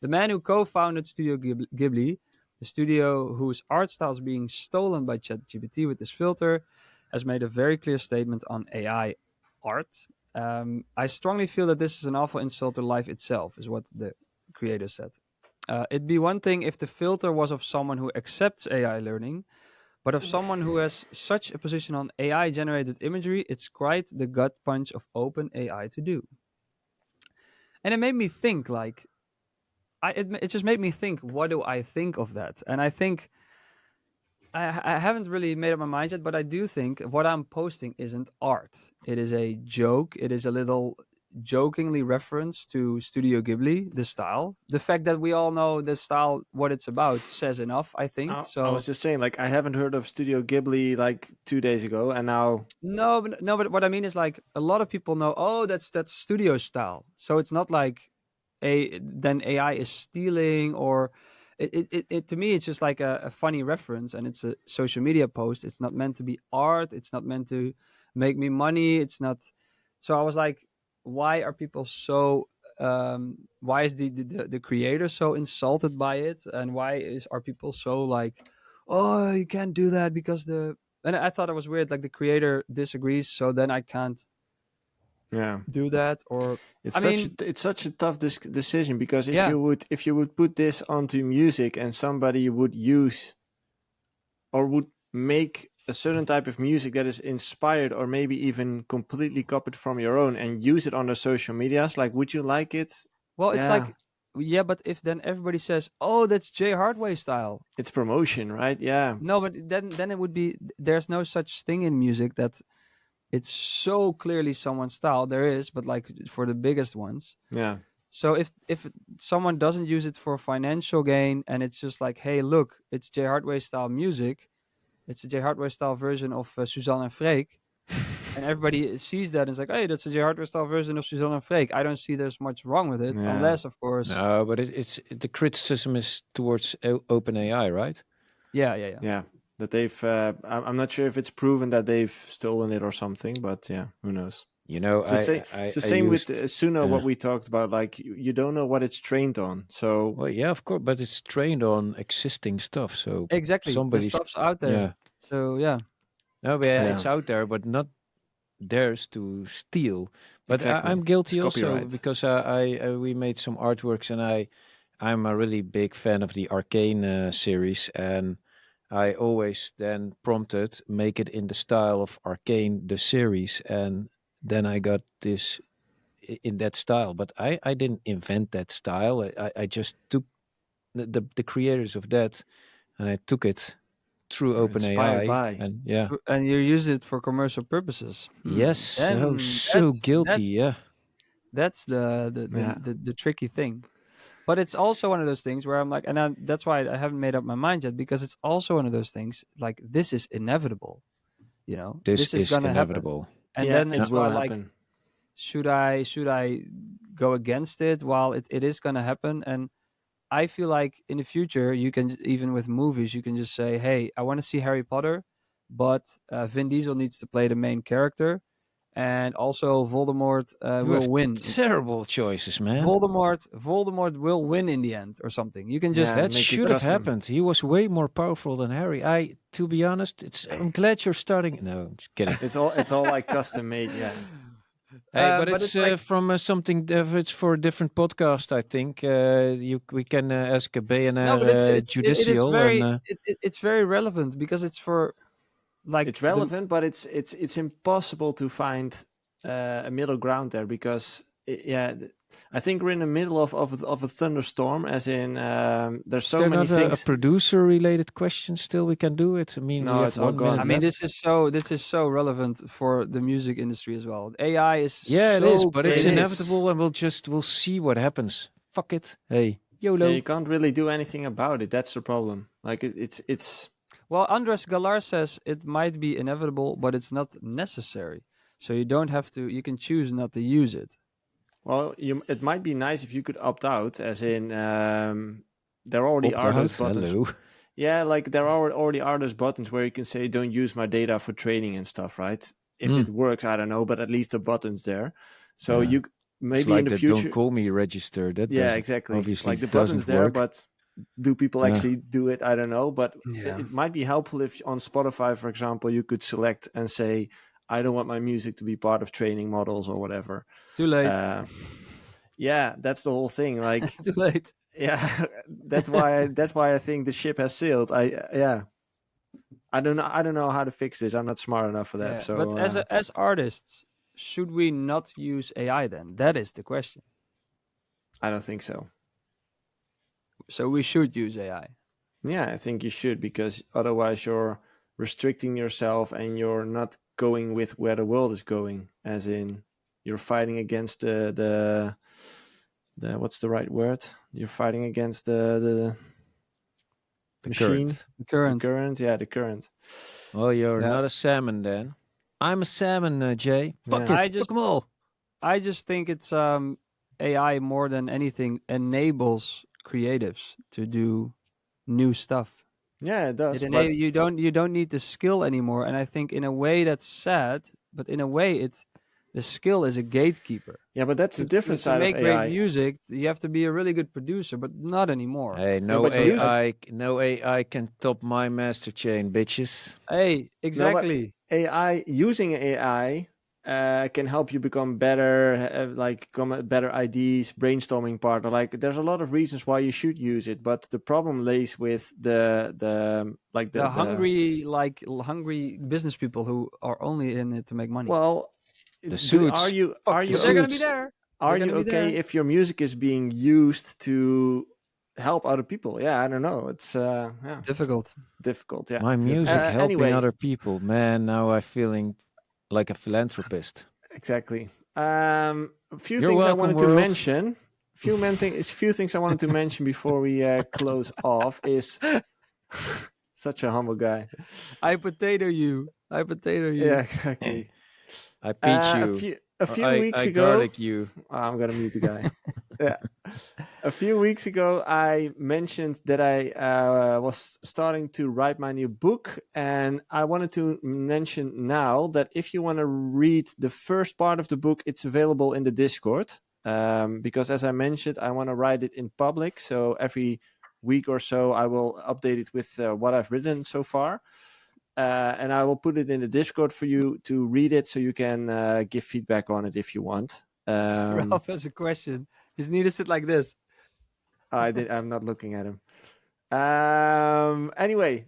S3: The man who co-founded Studio Ghibli, the studio whose art style is being stolen by ChatGPT with this filter, has made a very clear statement on AI art. I strongly feel that this is an awful insult to life itself, is what the creator said. It'd be one thing if the filter was of someone who accepts AI learning, but of someone who has such a position on AI generated imagery, it's quite the gut punch of open AI to do. And it made me think, like, it just made me think, what do I think of that? And I think I haven't really made up my mind yet, but I do think what I'm posting isn't art. It is a joke. It is a little jokingly reference to Studio Ghibli, the style. The fact that we all know the style, what it's about, says enough, I think.
S1: I was just saying, like, I haven't heard of Studio Ghibli like 2 days ago, and now
S3: No, but what I mean is, like, a lot of people know, oh, that's studio style. So it's not like then AI is stealing, or it to me it's just like a funny reference, and it's a social media post. It's not meant to be art. It's not meant to make me money. It's not. So I was like, why are people so? Why is the creator so insulted by it, and are people so like, oh, you can't do that because the. And I thought it was weird, like the creator disagrees, so then I can't
S1: yeah,
S3: do that. Or
S1: it's
S3: I
S1: such
S3: mean,
S1: it's such a tough decision, because
S3: yeah.
S1: if you would put this onto music and somebody would use or would make a certain type of music that is inspired or maybe even completely copied from your own and use it on the social medias, like, would you like it?
S3: Well, it's
S1: Yeah,
S3: like, yeah, but if then everybody says, "Oh, that's Jay Hardway style,"
S1: it's promotion, right? Yeah,
S3: no, but then it would be, there's no such thing in music that it's so clearly someone's style. There is, but like for the biggest ones.
S1: yeah.
S3: So if someone doesn't use it for financial gain, and it's just like, hey, look, it's Jay Hardway style music. It's a Jay Hardway style version of Suzanne and Freek. And everybody sees that and is like, hey, that's a J Hardware style version of Suzanne and Freek. I don't see there's much wrong with it,
S1: Yeah.
S3: unless, of course,
S2: No, but it's the criticism is towards OpenAI, right?
S3: yeah.
S1: Yeah, that they've. I'm not sure if it's proven that they've stolen it or something, but yeah, who knows?
S2: You know,
S1: It's the same. It's the same with Suno.
S2: uh,
S1: What we talked about, like, you don't know what it's trained on. So
S2: well, yeah, of course, but it's trained on existing stuff. So
S3: Exactly. The
S2: somebody's,
S3: stuff's out there.
S2: yeah,
S3: So, yeah.
S2: no, but yeah,
S1: yeah,
S2: it's out there, but not theirs to steal. But
S1: exactly.
S2: I'm
S1: It's
S2: guilty also
S1: copyright.
S2: because we made some artworks, and I'm a really big fan of the Arcane series, and I always then prompted make it in the style of Arcane the series, and then I got this in that style. But I didn't invent that style. I just took the creators of that, and I took it through
S1: Inspired
S2: OpenAI,
S1: by.
S2: and yeah,
S3: And you use it for commercial purposes.
S2: yes, so guilty, yeah.
S3: That's the,
S1: Yeah,
S3: the tricky thing. But it's also one of those things where I'm like, and that's why I haven't made up my mind yet, because it's also one of those things like, this is inevitable.
S2: This
S3: This is
S2: is
S3: gonna happen.
S2: inevitable.
S3: And
S1: yeah,
S3: then
S1: it
S3: it's
S1: will
S3: why, like,
S1: happen.
S3: should I go against it while it is gonna happen? And I feel like in the future, you can, even with movies, you can just say, hey, I want to see Harry Potter, but Vin Diesel needs to play the main character, and also Voldemort
S2: You
S3: will
S2: have
S3: win.
S2: terrible choices, man.
S3: Voldemort will win in the end, or something. You can just
S1: Yeah,
S2: That
S1: make it
S2: should have
S1: custom.
S2: happened. He was way more powerful than Harry. To be honest, I'm glad you're starting. No, I'm just kidding.
S1: It's all like custom made. Yeah,
S2: Hey, but
S3: but
S2: it's
S3: it's like,
S2: from something. It's for a different podcast, I think. We can ask a
S3: no,
S2: BNR
S3: but it is
S2: judicial,
S3: very,
S2: and
S3: it's very relevant, because it's for, like,
S1: it's relevant, but it's impossible to find a middle ground there, because I think we're in the middle of a thunderstorm, as in there's
S2: is
S1: so
S2: there
S1: many
S2: not a
S1: things.
S2: producer-related question still we can do it? I mean, we
S1: No,
S2: have
S1: it's all
S2: 1 minute
S1: gone.
S3: I mean,
S2: left.
S3: this is so relevant for the music industry as well. AI is
S2: Yeah, it is,
S3: so
S2: but
S3: great.
S2: it's
S1: It is.
S2: inevitable, and we'll see what happens. Fuck it. Hey,
S1: Yeah,
S2: YOLO.
S1: you can't really do anything about it. That's the problem. Like, it's
S3: Well, Andres Galar says it might be inevitable, but it's not necessary. So you don't have to. You can choose not to use it.
S1: well, it might be nice if you could opt out, as in there already
S2: Opt
S1: are those
S2: out.
S1: buttons.
S2: Hello.
S1: Yeah, like there are already are those buttons where you can say don't use my data for training and stuff, right? If
S2: Hmm.
S1: it works, I don't know, but at least the button's there. So
S2: Yeah. It's
S1: maybe in
S2: like
S1: the
S2: that "Don't
S1: future.
S2: call me" register. That
S1: Yeah,
S2: doesn't
S1: exactly.
S2: obviously
S1: Like the
S2: doesn't
S1: button's there,
S2: work.
S1: but do people
S2: Yeah.
S1: actually do it? I don't know, but
S3: Yeah.
S1: it might be helpful if on Spotify, for example, you could select and say, I don't want my music to be part of training models or whatever.
S3: Too late.
S1: Yeah, that's the whole thing. Like,
S3: Too late.
S1: yeah, that's why I think the ship has sailed. I don't know how to fix this. I'm not smart enough for that.
S3: Yeah.
S1: So
S3: But as artists, should we not use AI then? That is the question.
S1: I don't think so.
S3: So we should use AI.
S1: Yeah, I think you should, because otherwise you're restricting yourself and you're not going with where the world is going. As in, you're fighting against the what's the right word? You're fighting against
S2: The
S1: machine,
S2: current.
S3: The current.
S1: the current. Yeah, the current.
S2: Well, you're
S3: Yeah.
S2: not a salmon then. I'm a salmon, Jay. Fuck
S1: Yeah.
S2: it. Fuck them all.
S3: I just think it's AI more than anything enables creatives to do new stuff.
S1: Yeah, it does.
S3: It
S1: But
S3: you don't need the skill anymore, and I think in a way that's sad, but in a way the skill is a gatekeeper.
S1: yeah, but that's the
S3: To,
S1: different
S3: to
S1: side of
S3: make great
S1: AI.
S3: music, you have to be a really good producer, but not anymore.
S2: Hey,
S1: No,
S2: no
S1: but music.
S2: no AI can top my master chain, bitches.
S3: Hey, exactly.
S1: AI using AI can help you become better, like come at better ideas, brainstorming partner. Like there's a lot of reasons why you should use it, but the problem lays with
S3: The hungry business people who are only in it to make money.
S1: well,
S2: The suits.
S1: are you
S2: Fuck
S1: are
S2: the
S1: you
S3: But they're gonna be
S2: suits.
S3: there.
S1: are
S3: They're
S1: you
S3: gonna be
S1: okay
S3: there.
S1: if your music is being used to help other people? Yeah, I don't know. It's
S3: Difficult.
S1: difficult. Yeah.
S2: My music helping
S1: Anyway,
S2: other people. Man, now I'm feeling like a philanthropist.
S1: exactly. A few
S2: You're
S1: things I
S2: welcome,
S1: wanted to
S2: world.
S1: mention. Few things I wanted to mention before we close off is such a humble guy.
S3: I potato you. I potato you.
S1: Yeah, exactly.
S2: I peach
S1: A
S2: you.
S1: few
S2: Or
S1: weeks
S2: I
S1: ago,
S2: garlic you.
S1: I'm gonna mute the guy. Yeah. A few weeks ago, I mentioned that I was starting to write my new book, and I wanted to mention now that if you want to read the first part of the book, it's available in the Discord. Because as I mentioned, I want to write it in public, so every week or so I will update it with what I've written so far. And I will put it in the Discord for you to read it, so you can give feedback on it if you want.
S3: Ralph has a question. His need to sit like this.
S1: I'm not looking at him. Anyway,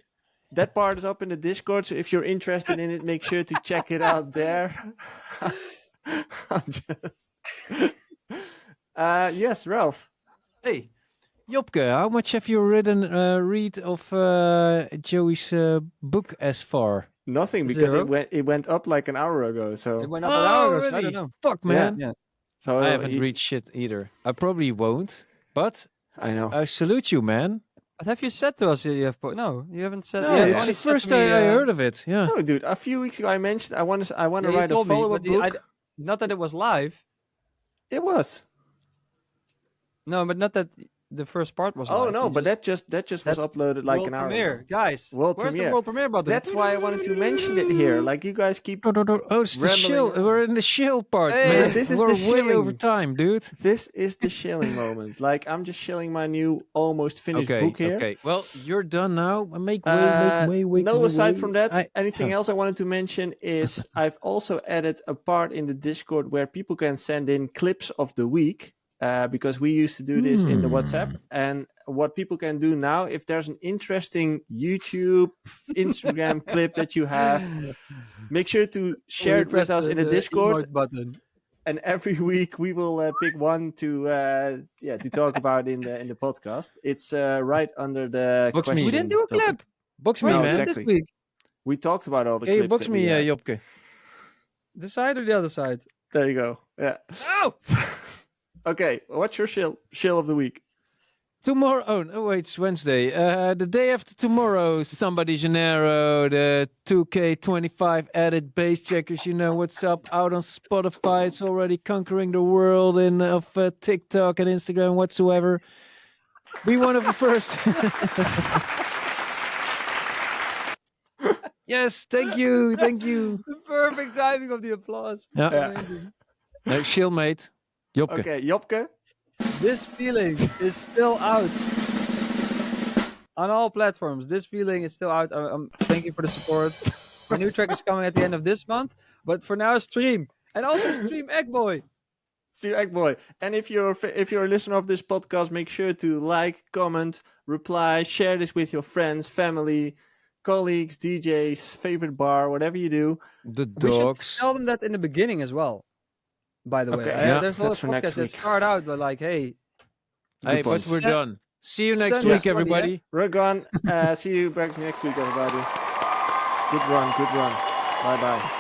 S1: that part is up in the Discord, so if you're interested in it, make sure to check it out there. I'm just. Yes, Ralph.
S2: Hey, Jopke, how much have you read of Joey's book as far?
S1: Nothing, because
S3: Zero.
S1: it went up like an hour ago. So
S3: It went up an hour ago, so I
S2: really?
S3: don't know.
S2: Fuck, man.
S3: Yeah.
S1: so
S2: I haven't read shit either. I probably won't, but
S1: I know.
S2: I salute you, man.
S3: What have you said to us? You have no, you haven't said.
S2: No,
S3: you
S2: it's
S3: only
S2: the
S3: said
S2: first
S3: to me,
S2: I heard of it. Yeah.
S1: No, dude. A few weeks ago, I mentioned I want to
S3: Yeah, you
S1: write a
S3: told me,
S1: follow-up
S3: but
S1: book.
S3: not that it was live.
S1: It was.
S3: No, but not that the first part was
S1: Oh
S3: live.
S1: no,
S3: You
S1: but that just was
S3: that's
S1: uploaded like
S3: world
S1: an hour
S3: premiere,
S1: ago.
S3: guys.
S1: World
S3: Where's
S1: premiere.
S3: the world premiere button?
S1: That's why I wanted to mention it here. Like you guys keep.
S2: Oh, it's the
S1: Rambling
S2: shill.
S1: around.
S2: We're in the shill part,
S3: Hey,
S2: man.
S1: this is
S2: We're
S1: the
S2: way over
S1: shilling.
S2: time, dude.
S1: This is the shilling moment. Like I'm just shilling my new almost finished
S2: Okay,
S1: book here.
S2: okay. Well, you're done now. Make way.
S1: No, aside from that,
S2: I-
S1: anything else I wanted to mention is I've also added a part in the Discord where people can send in clips of the week. Because we used to do this in the WhatsApp. And what people can do now, if there's an interesting YouTube, Instagram clip that you have, make sure to share it with us in the Discord.
S3: emote button.
S1: And every week we will pick one to talk about in the podcast. It's right under the
S2: Box me.
S1: question.
S3: We didn't do a
S1: topic.
S3: clip.
S2: Box me,
S3: Where's
S1: No,
S3: the
S2: man.
S3: clip
S1: exactly.
S3: this week?
S1: We talked about all the
S2: Can you
S1: clips.
S2: box
S1: that
S2: me,
S1: we had.
S2: Jopke?
S3: This side or the other side?
S1: There you go. Yeah.
S3: Oh!
S1: Okay. What's your shill of the week?
S2: Tomorrow. Oh, no, wait, it's Wednesday. The day after tomorrow, somebody Janeiro, the 2K25 added Bassjackers. You know what's up? Out on Spotify. It's already conquering the world of TikTok and Instagram whatsoever. Be one of the first. Yes, thank you, thank you.
S3: The perfect timing of the applause.
S2: Yeah.
S1: Yeah.
S3: Amazing.
S2: Chill, mate. Jopke.
S1: Okay, Jopke.
S3: This feeling is still out on all platforms. This feeling is still out. Thank you for the support. My new track is coming at the end of this month, but for now, stream and also stream Eggboy.
S1: Stream Eggboy. And if you're a listener of this podcast, make sure to like, comment, reply, share this with your friends, family, colleagues, DJs, favorite bar, whatever you do.
S2: The
S3: We should
S2: dogs.
S3: tell them that in the beginning as well. By the way,
S1: Okay,
S2: yeah,
S3: there's a lot
S1: that's
S3: of
S1: for next
S3: podcasts that
S1: week.
S3: start out by like, "Hey,
S2: Hey, but
S1: point.
S2: we're done. See you next
S3: Send
S2: week,
S3: us money,
S2: everybody.
S1: We're gone. See you back next week, everybody. Good run. Bye bye.